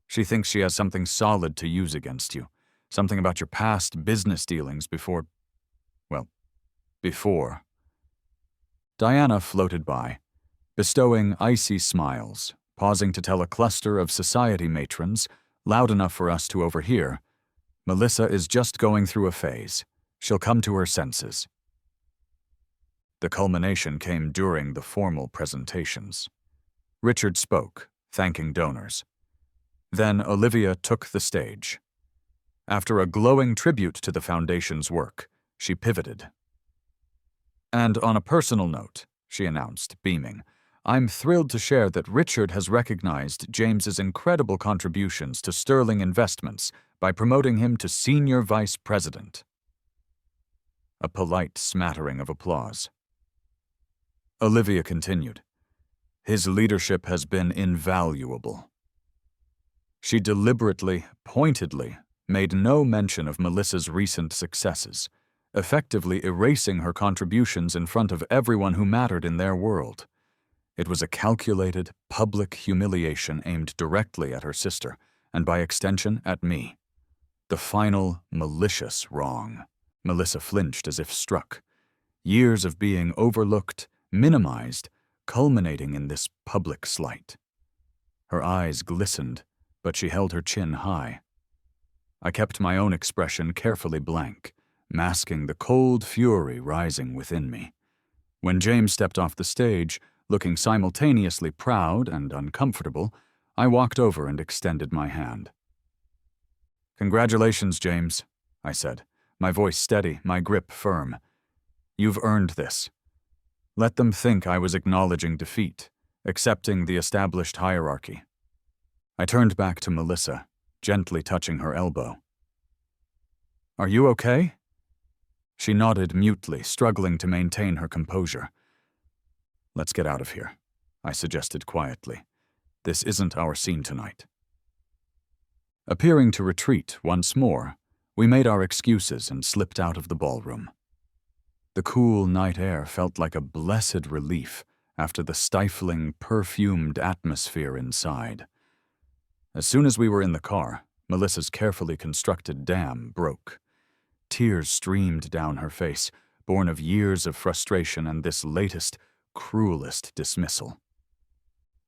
She thinks she has something solid to use against you, something about your past business dealings before. Diana floated by, bestowing icy smiles, pausing to tell a cluster of society matrons, loud enough for us to overhear, Melissa is just going through a phase. She'll come to her senses. The culmination came during the formal presentations. Richard spoke, thanking donors. Then Olivia took the stage. After a glowing tribute to the Foundation's work, she pivoted. And on a personal note, she announced, beaming, I'm thrilled to share that Richard has recognized James's incredible contributions to Sterling Investments by promoting him to Senior Vice President. A polite smattering of applause. Olivia continued, His leadership has been invaluable. She deliberately, pointedly, made no mention of Melissa's recent successes, effectively erasing her contributions in front of everyone who mattered in their world. It was a calculated, public humiliation aimed directly at her sister, and by extension at me. The final, malicious wrong. Melissa flinched as if struck. Years of being overlooked, minimized, culminating in this public slight. Her eyes glistened, but she held her chin high. I kept my own expression carefully blank, masking the cold fury rising within me. When James stepped off the stage, looking simultaneously proud and uncomfortable, I walked over and extended my hand. "Congratulations, James," I said, my voice steady, my grip firm. "You've earned this." Let them think I was acknowledging defeat, accepting the established hierarchy. I turned back to Melissa, gently touching her elbow. "Are you okay?" She nodded mutely, struggling to maintain her composure. "Let's get out of here," I suggested quietly. "This isn't our scene tonight." Appearing to retreat once more, we made our excuses and slipped out of the ballroom. The cool night air felt like a blessed relief after the stifling, perfumed atmosphere inside. As soon as we were in the car, Melissa's carefully constructed dam broke. Tears streamed down her face, born of years of frustration and this latest, cruelest dismissal.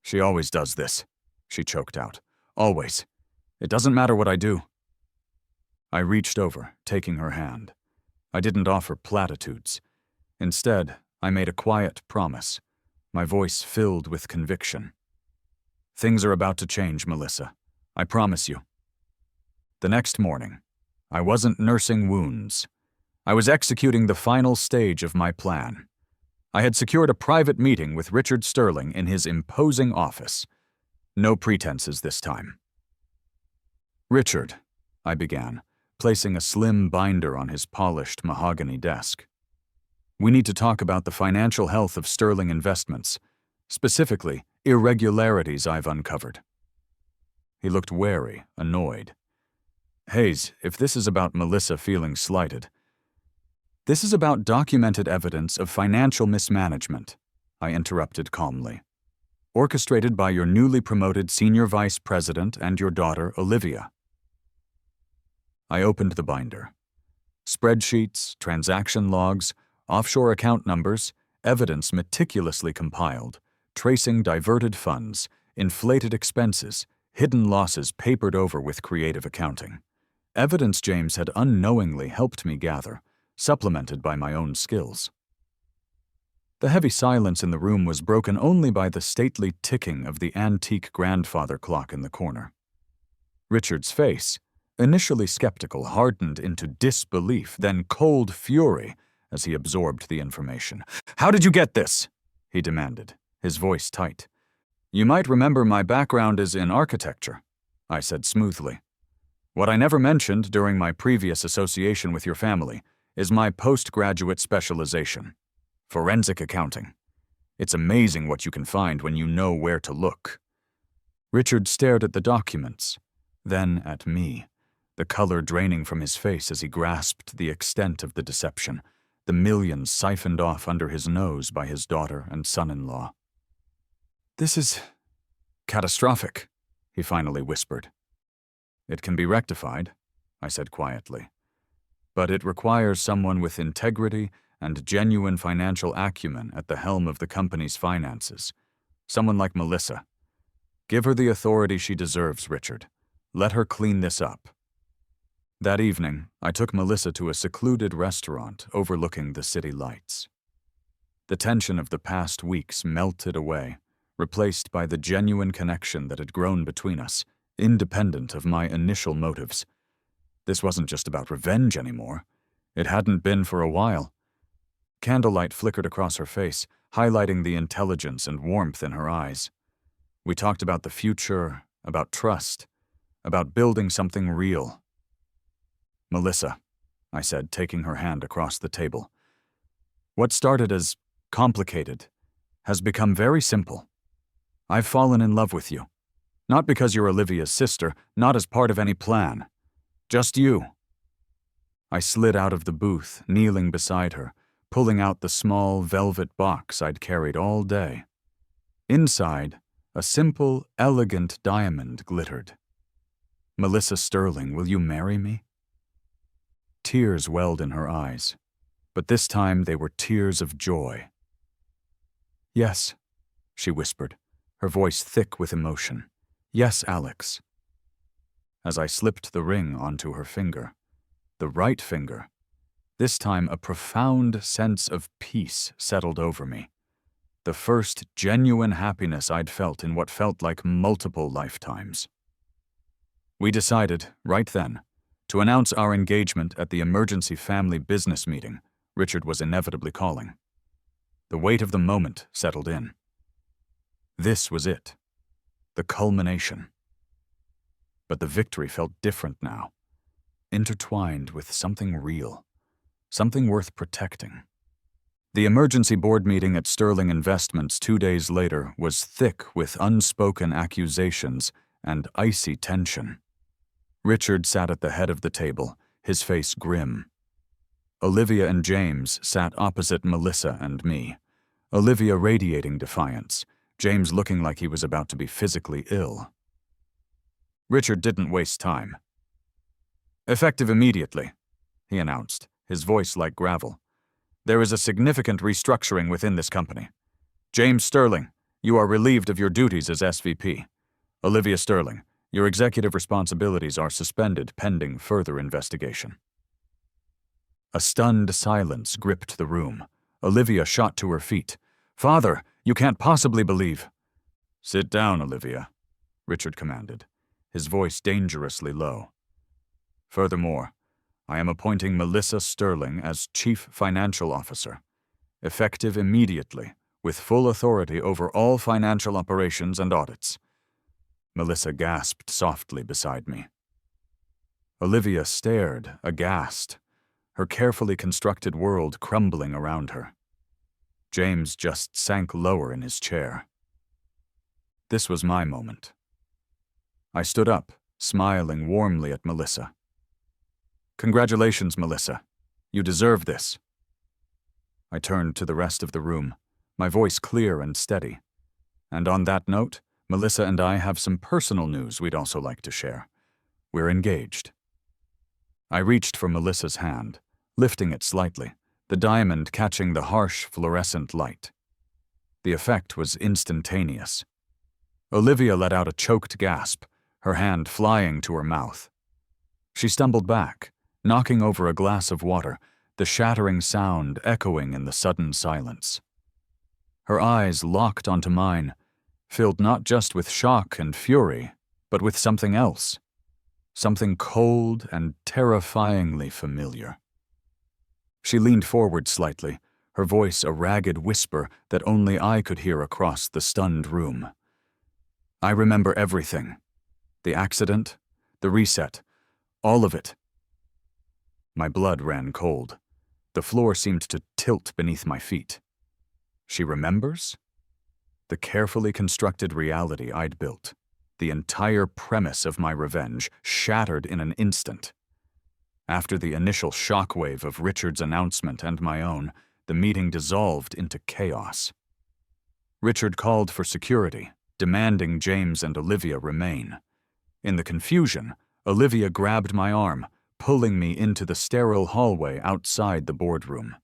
"She always does this," she choked out. "Always. It doesn't matter what I do." I reached over, taking her hand. I didn't offer platitudes. Instead, I made a quiet promise, my voice filled with conviction. "Things are about to change, Melissa. I promise you." The next morning, I wasn't nursing wounds. I was executing the final stage of my plan. I had secured a private meeting with Richard Sterling in his imposing office. No pretenses this time. "Richard," I began, placing a slim binder on his polished mahogany desk. "We need to talk about the financial health of Sterling Investments, specifically irregularities I've uncovered." He looked wary, annoyed. "Hayes, if this is about Melissa feeling slighted..." "This is about documented evidence of financial mismanagement," I interrupted calmly, "orchestrated by your newly promoted senior vice president and your daughter, Olivia." I opened the binder. Spreadsheets, transaction logs, offshore account numbers, evidence meticulously compiled, tracing diverted funds, inflated expenses, hidden losses papered over with creative accounting. Evidence James had unknowingly helped me gather, supplemented by my own skills. The heavy silence in the room was broken only by the stately ticking of the antique grandfather clock in the corner. Richard's face, initially skeptical, hardened into disbelief, then cold fury as he absorbed the information. "How did you get this?" he demanded, his voice tight. "You might remember my background is in architecture," I said smoothly. "What I never mentioned during my previous association with your family is my postgraduate specialization, forensic accounting. It's amazing what you can find when you know where to look." Richard stared at the documents, then at me, the color draining from his face as he grasped the extent of the deception, the millions siphoned off under his nose by his daughter and son-in-law. "This is catastrophic," he finally whispered. "It can be rectified," I said quietly. "But it requires someone with integrity and genuine financial acumen at the helm of the company's finances. Someone like Melissa. Give her the authority she deserves, Richard. Let her clean this up." That evening, I took Melissa to a secluded restaurant overlooking the city lights. The tension of the past weeks melted away, replaced by the genuine connection that had grown between us, independent of my initial motives. This wasn't just about revenge anymore. It hadn't been for a while. Candlelight flickered across her face, highlighting the intelligence and warmth in her eyes. We talked about the future, about trust, about building something real. "Melissa," I said, taking her hand across the table, "what started as complicated has become very simple. I've fallen in love with you. Not because you're Olivia's sister, not as part of any plan. Just you." I slid out of the booth, kneeling beside her, pulling out the small velvet box I'd carried all day. Inside, a simple, elegant diamond glittered. "Melissa Sterling, will you marry me?" Tears welled in her eyes, but this time they were tears of joy. "Yes," she whispered, her voice thick with emotion. "Yes, Alex." as I slipped the ring onto her finger. The right finger. This time a profound sense of peace settled over me. The first genuine happiness I'd felt in what felt like multiple lifetimes. We decided, right then, to announce our engagement at the emergency family business meeting Richard was inevitably calling. The weight of the moment settled in. This was it. The culmination. But the victory felt different now, intertwined with something real, something worth protecting. The emergency board meeting at Sterling Investments 2 days later was thick with unspoken accusations and icy tension. Richard sat at the head of the table, his face grim. Olivia and James sat opposite Melissa and me, Olivia radiating defiance, James looking like he was about to be physically ill. Richard didn't waste time. "Effective immediately," he announced, his voice like gravel. "There is a significant restructuring within this company. James Sterling, you are relieved of your duties as SVP. Olivia Sterling, your executive responsibilities are suspended pending further investigation." A stunned silence gripped the room. Olivia shot to her feet. "Father, you can't possibly believe—" "Sit down, Olivia," Richard commanded, his voice dangerously low. "Furthermore, I am appointing Melissa Sterling as Chief Financial Officer, effective immediately, with full authority over all financial operations and audits." Melissa gasped softly beside me. Olivia stared, aghast, her carefully constructed world crumbling around her. James just sank lower in his chair. This was my moment. I stood up, smiling warmly at Melissa. "Congratulations, Melissa. You deserve this." I turned to the rest of the room, my voice clear and steady. "And on that note, Melissa and I have some personal news we'd also like to share. We're engaged." I reached for Melissa's hand, lifting it slightly, the diamond catching the harsh fluorescent light. The effect was instantaneous. Olivia let out a choked gasp, her hand flying to her mouth. She stumbled back, knocking over a glass of water, the shattering sound echoing in the sudden silence. Her eyes locked onto mine, filled not just with shock and fury, but with something else. Something cold and terrifyingly familiar. She leaned forward slightly, her voice a ragged whisper that only I could hear across the stunned room. "I remember everything. The accident, the reset, all of it." My blood ran cold. The floor seemed to tilt beneath my feet. She remembers? The carefully constructed reality I'd built, the entire premise of my revenge, shattered in an instant. After the initial shockwave of Richard's announcement and my own, the meeting dissolved into chaos. Richard called for security, demanding James and Olivia remain. In the confusion, Olivia grabbed my arm, pulling me into the sterile hallway outside the boardroom.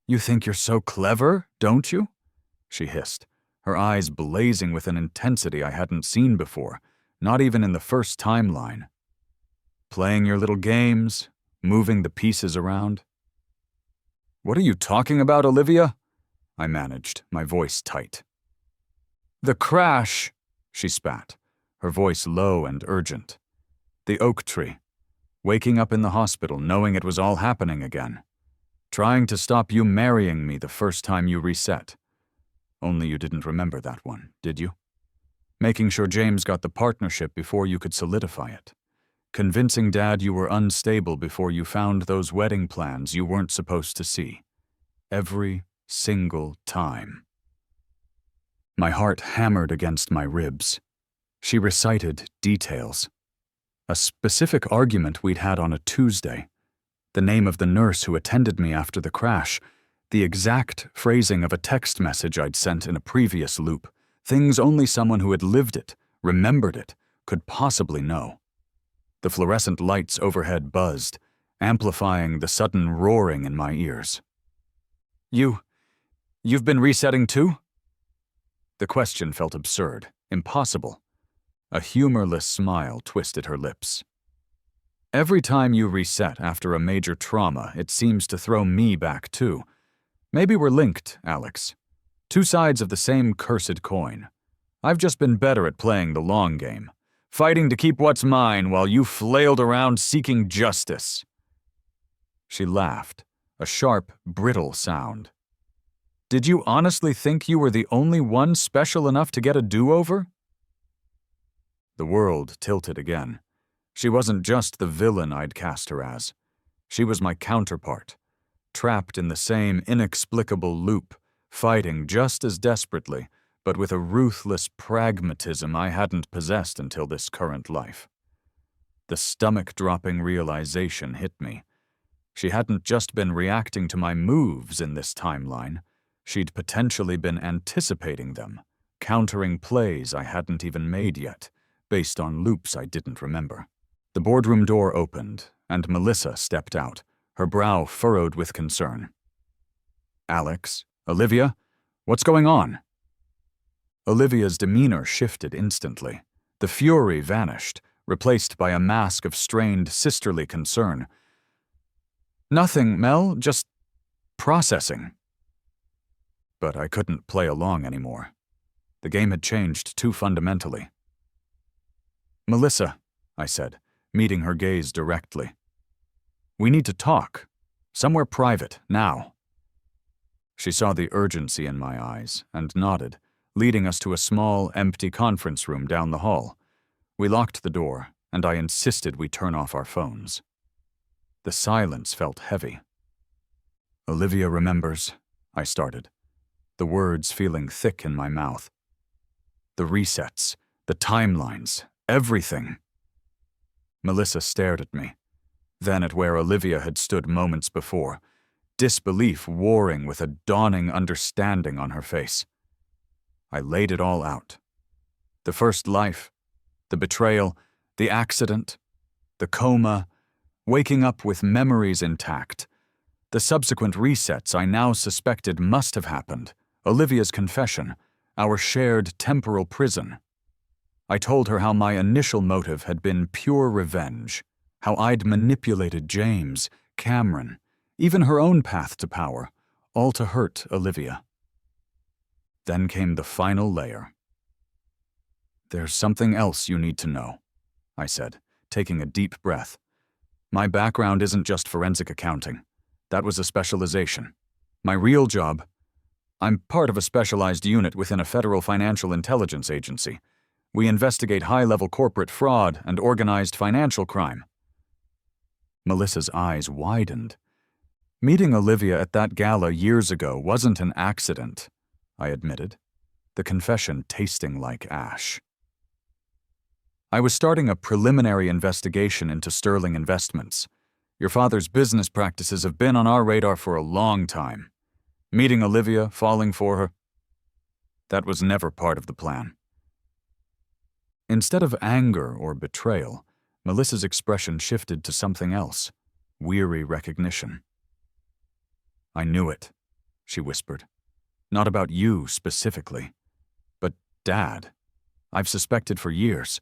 "You think you're so clever, don't you?" she hissed, her eyes blazing with an intensity I hadn't seen before, not even in the first timeline. "Playing your little games, moving the pieces around." "What are you talking about, Olivia?" I managed, my voice tight. "The crash," she spat, her voice low and urgent. "The oak tree. Waking up in the hospital knowing it was all happening again. Trying to stop you marrying me the first time you reset. Only you didn't remember that one, did you? Making sure James got the partnership before you could solidify it. Convincing Dad you were unstable before you found those wedding plans you weren't supposed to see. Every single time." My heart hammered against my ribs. She recited details. A specific argument we'd had on a Tuesday. The name of the nurse who attended me after the crash. The exact phrasing of a text message I'd sent in a previous loop. Things only someone who had lived it, remembered it, could possibly know. The fluorescent lights overhead buzzed, amplifying the sudden roaring in my ears. You've been resetting too?" The question felt absurd, impossible. A humorless smile twisted her lips. Every time you reset after a major trauma, it seems to throw me back too. Maybe we're linked, Alex. Two sides of the same cursed coin. I've just been better at playing the long game, fighting to keep what's mine while you flailed around seeking justice. She laughed, a sharp, brittle sound. Did you honestly think you were the only one special enough to get a do-over? The world tilted again. She wasn't just the villain I'd cast her as. She was my counterpart, trapped in the same inexplicable loop, fighting just as desperately, but with a ruthless pragmatism I hadn't possessed until this current life. The stomach-dropping realization hit me. She hadn't just been reacting to my moves in this timeline. She'd potentially been anticipating them, countering plays I hadn't even made yet, based on loops I didn't remember. The boardroom door opened, and Melissa stepped out, her brow furrowed with concern. Alex, Olivia, what's going on? Olivia's demeanor shifted instantly. The fury vanished, replaced by a mask of strained sisterly concern. Nothing, Mel, just processing. But I couldn't play along anymore. The game had changed too fundamentally. Melissa, I said, meeting her gaze directly. We need to talk. Somewhere private, now. She saw the urgency in my eyes and nodded, leading us to a small, empty conference room down the hall. We locked the door, and I insisted we turn off our phones. The silence felt heavy. Olivia remembers, I started, the words feeling thick in my mouth. The resets, the timelines, everything. Melissa stared at me, then at where Olivia had stood moments before, disbelief warring with a dawning understanding on her face. I laid it all out. The first life, the betrayal, the accident, the coma, waking up with memories intact, the subsequent resets I now suspected must have happened, Olivia's confession, our shared temporal prison. I told her how my initial motive had been pure revenge, how I'd manipulated James, Cameron, even her own path to power, all to hurt Olivia. Then came the final layer. There's something else you need to know, I said, taking a deep breath. My background isn't just forensic accounting. That was a specialization. My real job, I'm part of a specialized unit within a federal financial intelligence agency. We investigate high-level corporate fraud and organized financial crime. Melissa's eyes widened. Meeting Olivia at that gala years ago wasn't an accident, I admitted, the confession tasting like ash. I was starting a preliminary investigation into Sterling Investments. Your father's business practices have been on our radar for a long time. Meeting Olivia, falling for her, that was never part of the plan. Instead of anger or betrayal, Melissa's expression shifted to something else, weary recognition. I knew it, she whispered. Not about you specifically, but Dad. I've suspected for years.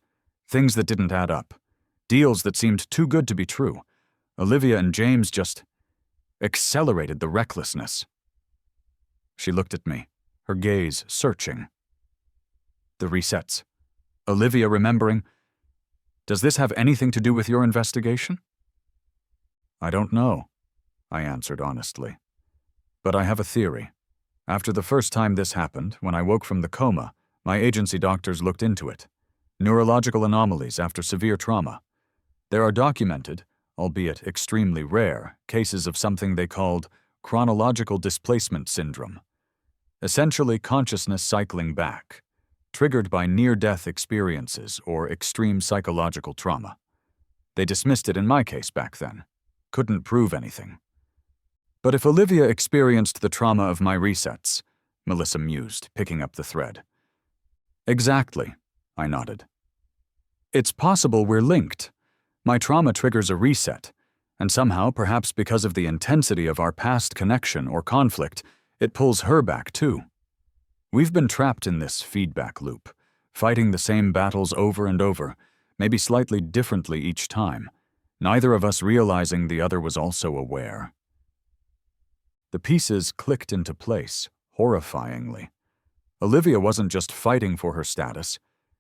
Things that didn't add up. Deals that seemed too good to be true. Olivia and James just accelerated the recklessness. She looked at me, her gaze searching. The resets. Olivia remembering. Does this have anything to do with your investigation? I don't know, I answered honestly. But I have a theory. After the first time this happened, when I woke from the coma, my agency doctors looked into it. Neurological anomalies after severe trauma. There are documented, albeit extremely rare, cases of something they called chronological displacement syndrome. Essentially consciousness cycling back, triggered by near-death experiences or extreme psychological trauma. They dismissed it in my case back then. Couldn't prove anything. But if Olivia experienced the trauma of my resets, Melissa mused, picking up the thread. Exactly, I nodded. It's possible we're linked. My trauma triggers a reset, and somehow, perhaps because of the intensity of our past connection or conflict, it pulls her back too. We've been trapped in this feedback loop, fighting the same battles over and over, maybe slightly differently each time, neither of us realizing the other was also aware. The pieces clicked into place, horrifyingly. Olivia wasn't just fighting for her status.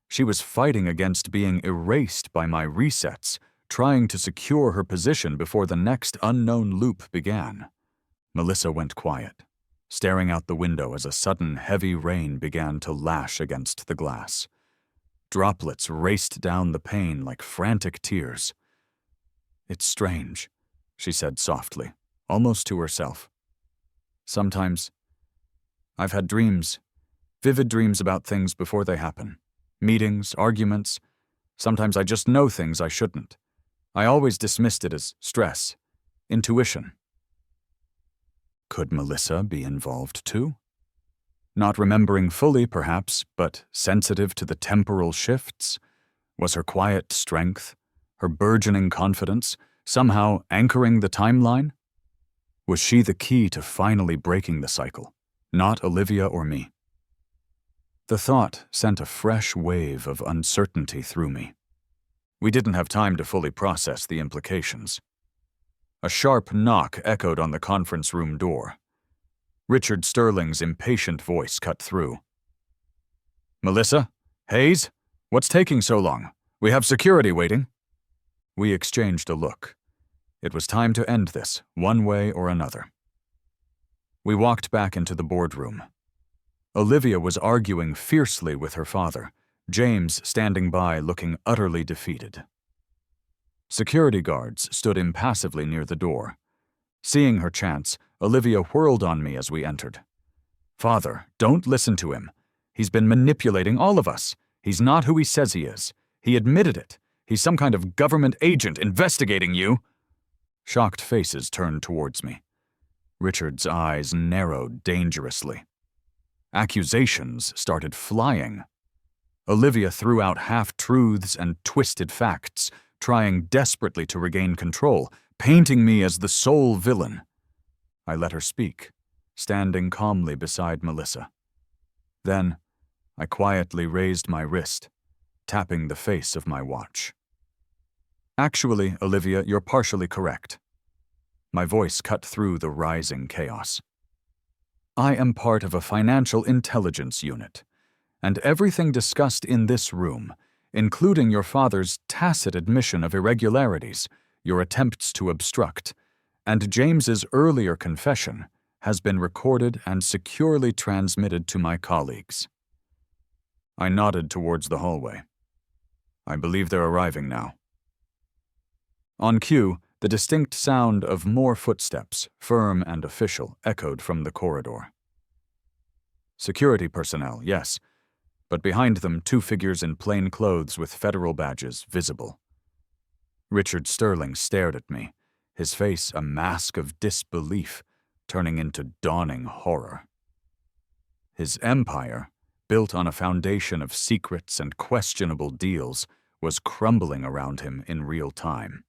She was fighting against being erased by my resets, trying to secure her position before the next unknown loop began. Melissa went quiet, staring out the window as a sudden heavy rain began to lash against the glass. Droplets raced down the pane like frantic tears. "It's strange," she said softly, almost to herself. "Sometimes I've had dreams, vivid dreams about things before they happen. Meetings, arguments. Sometimes I just know things I shouldn't. I always dismissed it as stress, intuition." Could Melissa be involved too? Not remembering fully, perhaps, but sensitive to the temporal shifts? Was her quiet strength, her burgeoning confidence, somehow anchoring the timeline? Was she the key to finally breaking the cycle, not Olivia or me? The thought sent a fresh wave of uncertainty through me. We didn't have time to fully process the implications. A sharp knock echoed on the conference room door. Richard Sterling's impatient voice cut through. "Melissa? Hayes? What's taking so long? We have security waiting." We exchanged a look. It was time to end this, one way or another. We walked back into the boardroom. Olivia was arguing fiercely with her father, James standing by looking utterly defeated. Security guards stood impassively near the door. Seeing her chance, Olivia whirled on me as we entered. "Father, don't listen to him. He's been manipulating all of us. He's not who he says he is. He admitted it. He's some kind of government agent investigating you." Shocked faces turned towards me. Richard's eyes narrowed dangerously. Accusations started flying. Olivia threw out half-truths and twisted facts, trying desperately to regain control, painting me as the sole villain. I let her speak, standing calmly beside Melissa. Then, I quietly raised my wrist, tapping the face of my watch. "Actually, Olivia, you're partially correct." My voice cut through the rising chaos. "I am part of a financial intelligence unit, and everything discussed in this room, including your father's tacit admission of irregularities, your attempts to obstruct, and James's earlier confession, has been recorded and securely transmitted to my colleagues." I nodded towards the hallway. "I believe they're arriving now." On cue, the distinct sound of more footsteps, firm and official, echoed from the corridor. Security personnel, yes, but behind them 2 figures in plain clothes with federal badges visible. Richard Sterling stared at me, his face a mask of disbelief, turning into dawning horror. His empire, built on a foundation of secrets and questionable deals, was crumbling around him in real time.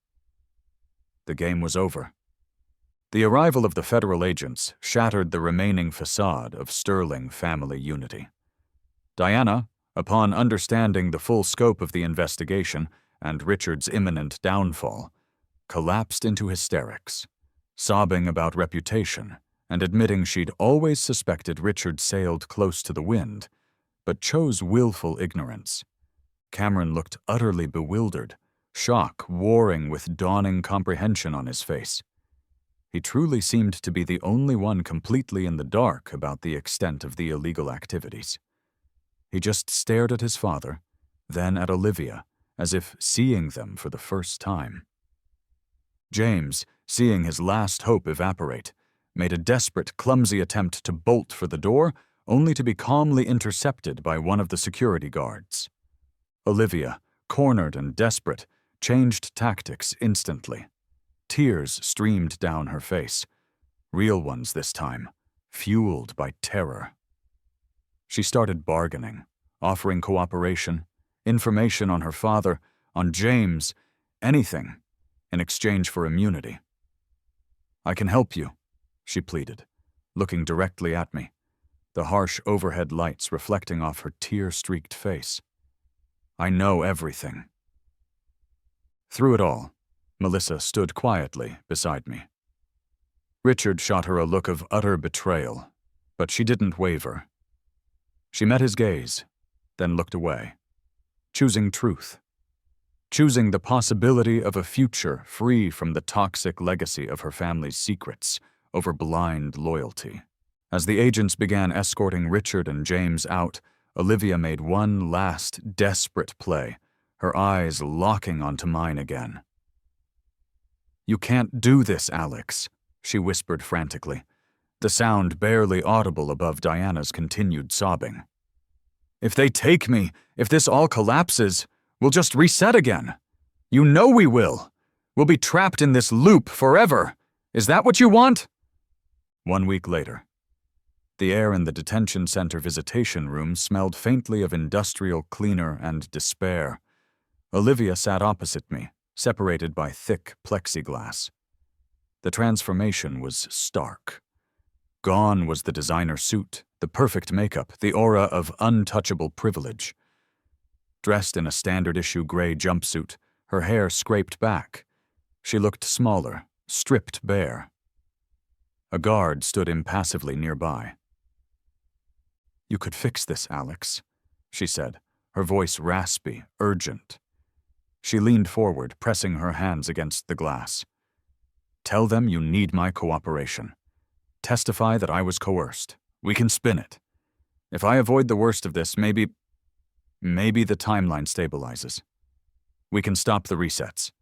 The game was over. The arrival of the federal agents shattered the remaining facade of Sterling family unity. Diana, upon understanding the full scope of the investigation and Richard's imminent downfall, collapsed into hysterics, sobbing about reputation and admitting she'd always suspected Richard sailed close to the wind, but chose willful ignorance. Cameron looked utterly bewildered, shock warring with dawning comprehension on his face. He truly seemed to be the only one completely in the dark about the extent of the illegal activities. He just stared at his father, then at Olivia, as if seeing them for the first time. James, seeing his last hope evaporate, made a desperate, clumsy attempt to bolt for the door, only to be calmly intercepted by one of the security guards. Olivia, cornered and desperate, changed tactics instantly. Tears streamed down her face, real ones this time, fueled by terror. She started bargaining, offering cooperation, information on her father, on James, anything, in exchange for immunity. "I can help you," she pleaded, looking directly at me, the harsh overhead lights reflecting off her tear-streaked face. I know everything." Through it all, Melissa stood quietly beside me. Richard shot her a look of utter betrayal, but she didn't waver. She met his gaze, then looked away, choosing truth, choosing the possibility of a future free from the toxic legacy of her family's secrets over blind loyalty. As the agents began escorting Richard and James out, Olivia made one last desperate play, her eyes locking onto mine again. "You can't do this, Alex," she whispered frantically, the sound barely audible above Diana's continued sobbing. "If they take me, if this all collapses, we'll just reset again. You know we will. We'll be trapped in this loop forever. Is that what you want?" 1 week later, the air in the detention center visitation room smelled faintly of industrial cleaner and despair. Olivia sat opposite me, separated by thick plexiglass. The transformation was stark. Gone was the designer suit, the perfect makeup, the aura of untouchable privilege. Dressed in a standard-issue gray jumpsuit, her hair scraped back. She looked smaller, stripped bare. A guard stood impassively nearby. "You could fix this, Alex," she said, her voice raspy, urgent. She leaned forward, pressing her hands against the glass. "Tell them you need my cooperation. Testify that I was coerced. We can spin it. If I avoid the worst of this, maybe the timeline stabilizes. We can stop the resets."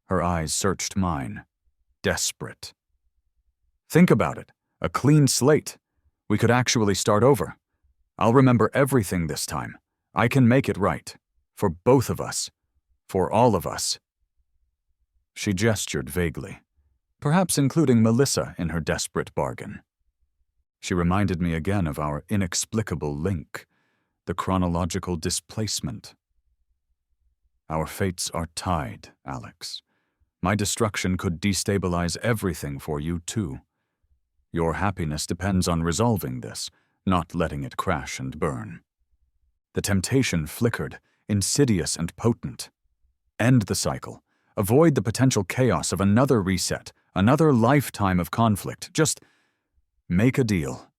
Her eyes searched mine, desperate. "Think about it. A clean slate. We could actually start over. I'll remember everything this time. I can make it right. For both of us. For all of us." She gestured vaguely, perhaps including Melissa in her desperate bargain. She reminded me again of our inexplicable link, the chronological displacement. "Our fates are tied, Alex. My destruction could destabilize everything for you, too. Your happiness depends on resolving this, not letting it crash and burn." The temptation flickered, insidious and potent. End the cycle. Avoid the potential chaos of another reset, another lifetime of conflict. Just make a deal.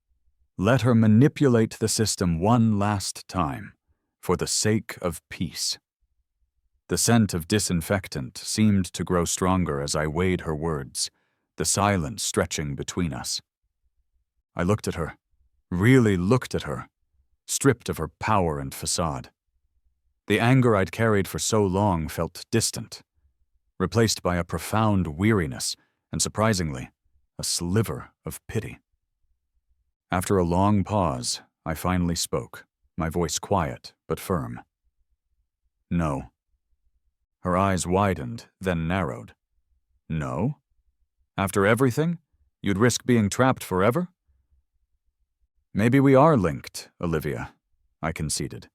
Let her manipulate the system one last time, for the sake of peace. The scent of disinfectant seemed to grow stronger as I weighed her words, the silence stretching between us. I looked at her, really looked at her, stripped of her power and facade. The anger I'd carried for so long felt distant, replaced by a profound weariness and, surprisingly, a sliver of pity. After a long pause, I finally spoke, my voice quiet but firm. "No." Her eyes widened, then narrowed. "No? After everything? You'd risk being trapped forever?" "Maybe we are linked, Olivia," I conceded.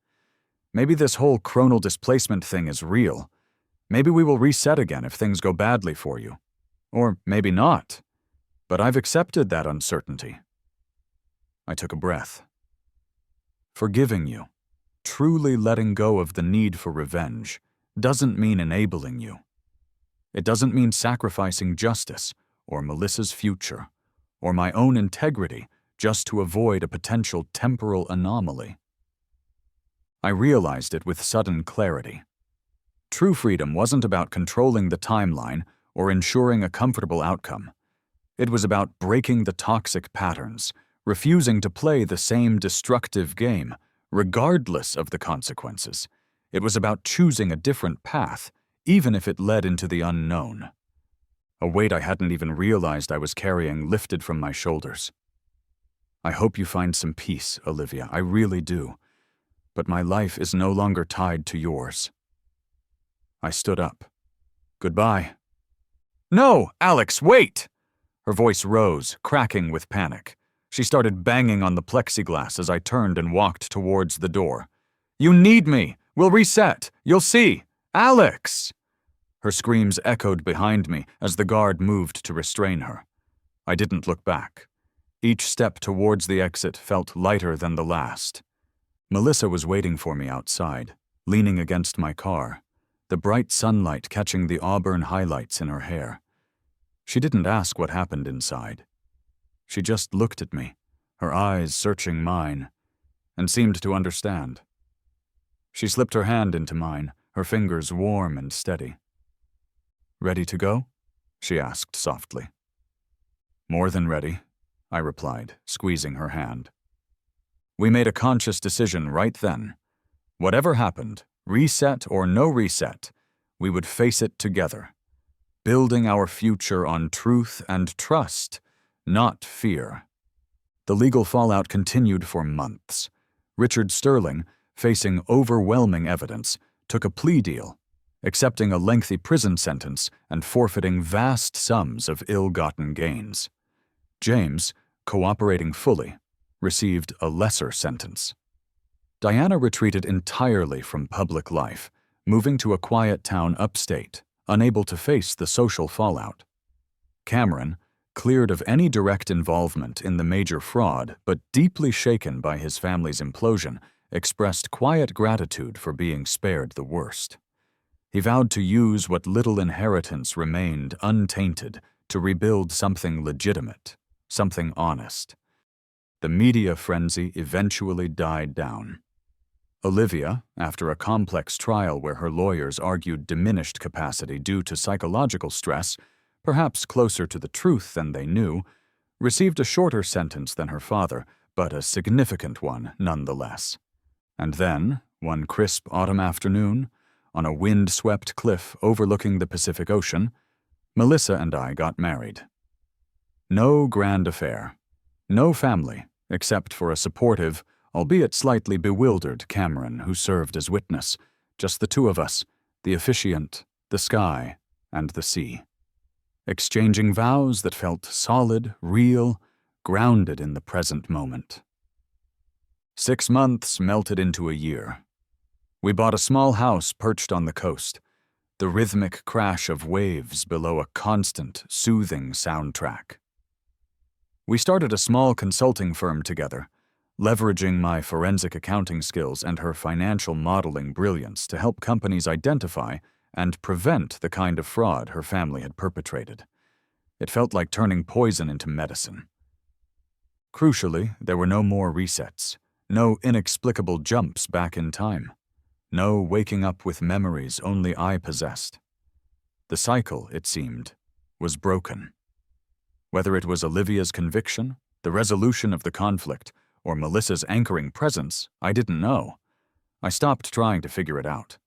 "Maybe this whole chronal displacement thing is real. Maybe we will reset again if things go badly for you. Or maybe not. But I've accepted that uncertainty." I took a breath. Forgiving you, truly letting go of the need for revenge, doesn't mean enabling you. It doesn't mean sacrificing justice, or Melissa's future, or my own integrity just to avoid a potential temporal anomaly. I realized it with sudden clarity. True freedom wasn't about controlling the timeline or ensuring a comfortable outcome. It was about breaking the toxic patterns, refusing to play the same destructive game, regardless of the consequences. It was about choosing a different path, even if it led into the unknown. A weight I hadn't even realized I was carrying lifted from my shoulders. "I hope you find some peace, Olivia, I really do. But my life is no longer tied to yours." I stood up. "Goodbye." "No, Alex, wait!" Her voice rose, cracking with panic. She started banging on the plexiglass as I turned and walked towards the door. "You need me! We'll reset! You'll see! Alex!" Her screams echoed behind me as the guard moved to restrain her. I didn't look back. Each step towards the exit felt lighter than the last. Melissa was waiting for me outside, leaning against my car, the bright sunlight catching the auburn highlights in her hair. She didn't ask what happened inside. She just looked at me, her eyes searching mine, and seemed to understand. She slipped her hand into mine, her fingers warm and steady. "Ready to go?" she asked softly. "More than ready," I replied, squeezing her hand. We made a conscious decision right then. Whatever happened, reset or no reset, we would face it together, building our future on truth and trust, not fear. The legal fallout continued for months. Richard Sterling, facing overwhelming evidence, took a plea deal, accepting a lengthy prison sentence and forfeiting vast sums of ill-gotten gains. James, cooperating fully, received a lesser sentence. Diana retreated entirely from public life, moving to a quiet town upstate, unable to face the social fallout. Cameron, cleared of any direct involvement in the major fraud but deeply shaken by his family's implosion, expressed quiet gratitude for being spared the worst. He vowed to use what little inheritance remained untainted to rebuild something legitimate, something honest. The media frenzy eventually died down. Olivia, after a complex trial where her lawyers argued diminished capacity due to psychological stress, perhaps closer to the truth than they knew, received a shorter sentence than her father, but a significant one nonetheless. And then, one crisp autumn afternoon, on a wind-swept cliff overlooking the Pacific Ocean, Melissa and I got married. No grand affair. No family, except for a supportive, albeit slightly bewildered Cameron who served as witness. Just the two of us, the officiant, the sky, and the sea. Exchanging vows that felt solid, real, grounded in the present moment. 6 months melted into a year. We bought a small house perched on the coast, the rhythmic crash of waves below a constant, soothing soundtrack. We started a small consulting firm together, leveraging my forensic accounting skills and her financial modeling brilliance to help companies identify and prevent the kind of fraud her family had perpetrated. It felt like turning poison into medicine. Crucially, there were no more resets, no inexplicable jumps back in time, no waking up with memories only I possessed. The cycle, it seemed, was broken. Whether it was Olivia's conviction, the resolution of the conflict, or Melissa's anchoring presence, I didn't know. I stopped trying to figure it out.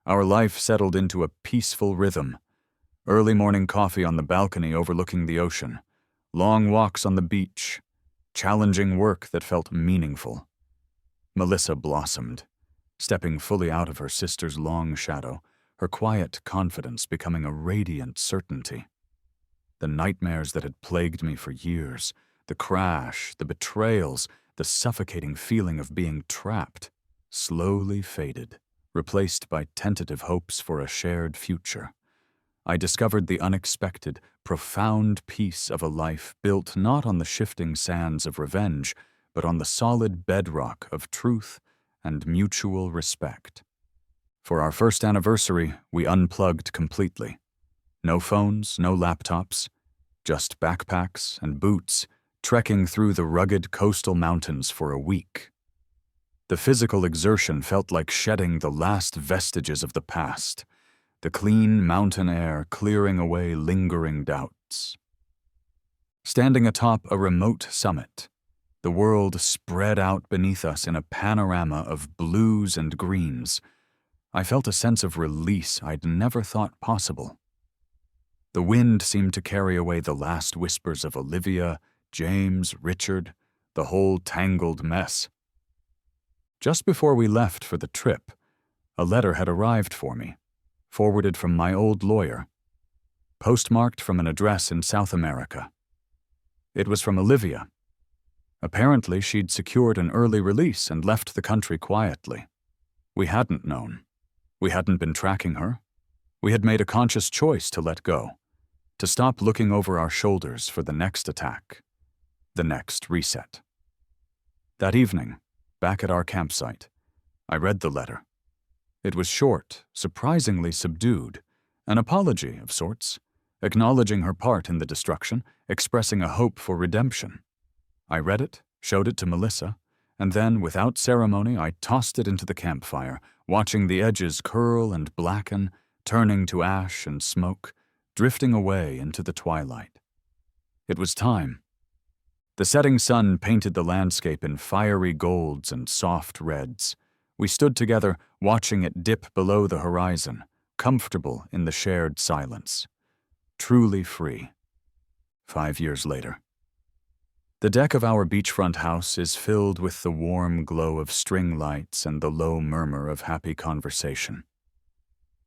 Our life settled into a peaceful rhythm. Early morning coffee on the balcony overlooking the ocean, long walks on the beach, challenging work that felt meaningful. Melissa blossomed, stepping fully out of her sister's long shadow, her quiet confidence becoming a radiant certainty. The nightmares that had plagued me for years, the crash, the betrayals, the suffocating feeling of being trapped, slowly faded, replaced by tentative hopes for a shared future. I discovered the unexpected, profound peace of a life built not on the shifting sands of revenge, but on the solid bedrock of truth and mutual respect. For our first anniversary, we unplugged completely. No phones, no laptops, just backpacks and boots, trekking through the rugged coastal mountains for a week. The physical exertion felt like shedding the last vestiges of the past, the clean mountain air clearing away lingering doubts. Standing atop a remote summit, the world spread out beneath us in a panorama of blues and greens, I felt a sense of release I'd never thought possible. The wind seemed to carry away the last whispers of Olivia, James, Richard, the whole tangled mess. Just before we left for the trip, a letter had arrived for me, forwarded from my old lawyer, postmarked from an address in South America. It was from Olivia. Apparently, she'd secured an early release and left the country quietly. We hadn't known. We hadn't been tracking her. We had made a conscious choice to let go, to stop looking over our shoulders for the next attack, the next reset. That evening, back at our campsite. I read the letter. It was short, surprisingly subdued, an apology of sorts, acknowledging her part in the destruction, expressing a hope for redemption. I read it, showed it to Melissa, and then, without ceremony, I tossed it into the campfire, watching the edges curl and blacken, turning to ash and smoke, drifting away into the twilight. It was time. The setting sun painted the landscape in fiery golds and soft reds. We stood together, watching it dip below the horizon, comfortable in the shared silence. Truly free. 5 years later. The deck of our beachfront house is filled with the warm glow of string lights and the low murmur of happy conversation.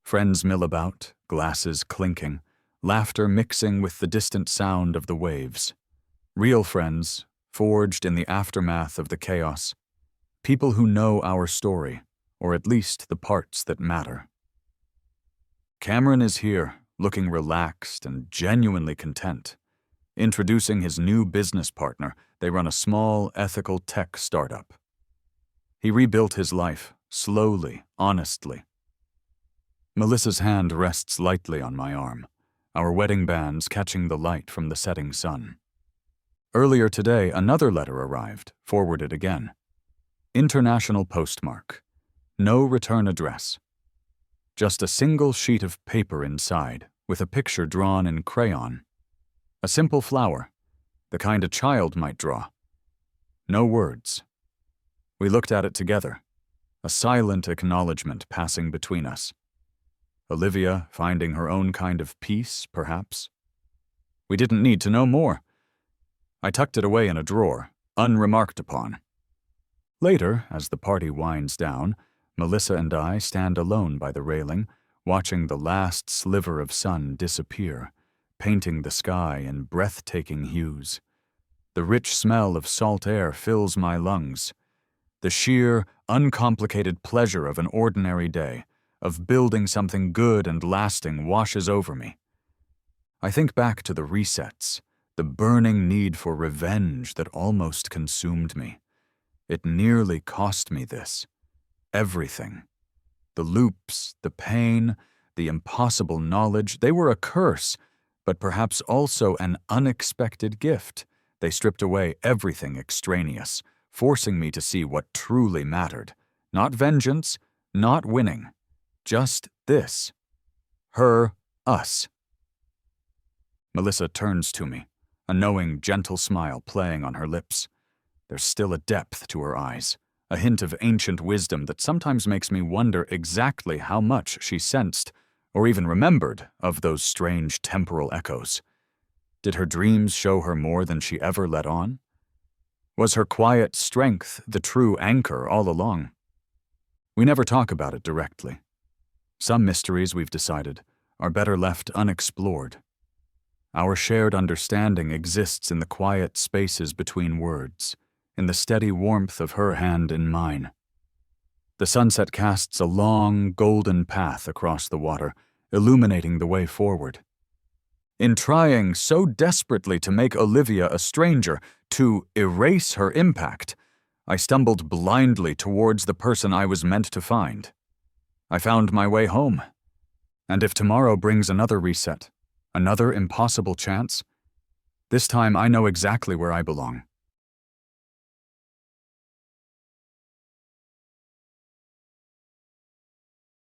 Friends mill about, glasses clinking, laughter mixing with the distant sound of the waves. Real friends, forged in the aftermath of the chaos. People who know our story, or at least the parts that matter. Cameron is here, looking relaxed and genuinely content. Introducing his new business partner, they run a small, ethical tech startup. He rebuilt his life, slowly, honestly. Melissa's hand rests lightly on my arm, our wedding bands catching the light from the setting sun. Earlier today, another letter arrived, forwarded again. International postmark. No return address. Just a single sheet of paper inside, with a picture drawn in crayon. A simple flower, the kind a child might draw. No words. We looked at it together, a silent acknowledgement passing between us. Olivia finding her own kind of peace, perhaps. We didn't need to know more. I tucked it away in a drawer, unremarked upon. Later, as the party winds down, Melissa and I stand alone by the railing, watching the last sliver of sun disappear, painting the sky in breathtaking hues. The rich smell of salt air fills my lungs. The sheer, uncomplicated pleasure of an ordinary day, of building something good and lasting, washes over me. I think back to the resets, the burning need for revenge that almost consumed me. It nearly cost me this. Everything. The loops, the pain, the impossible knowledge, they were a curse, but perhaps also an unexpected gift. They stripped away everything extraneous, forcing me to see what truly mattered. Not vengeance, not winning. Just this. Her, us. Melissa turns to me, a knowing, gentle smile playing on her lips. There's still a depth to her eyes, a hint of ancient wisdom that sometimes makes me wonder exactly how much she sensed, or even remembered, of those strange temporal echoes. Did her dreams show her more than she ever let on? Was her quiet strength the true anchor all along? We never talk about it directly. Some mysteries, we've decided, are better left unexplored. Our shared understanding exists in the quiet spaces between words, in the steady warmth of her hand in mine. The sunset casts a long, golden path across the water, illuminating the way forward. In trying so desperately to make Olivia a stranger, to erase her impact, I stumbled blindly towards the person I was meant to find. I found my way home. And if tomorrow brings another reset, another impossible chance, this time I know exactly where I belong.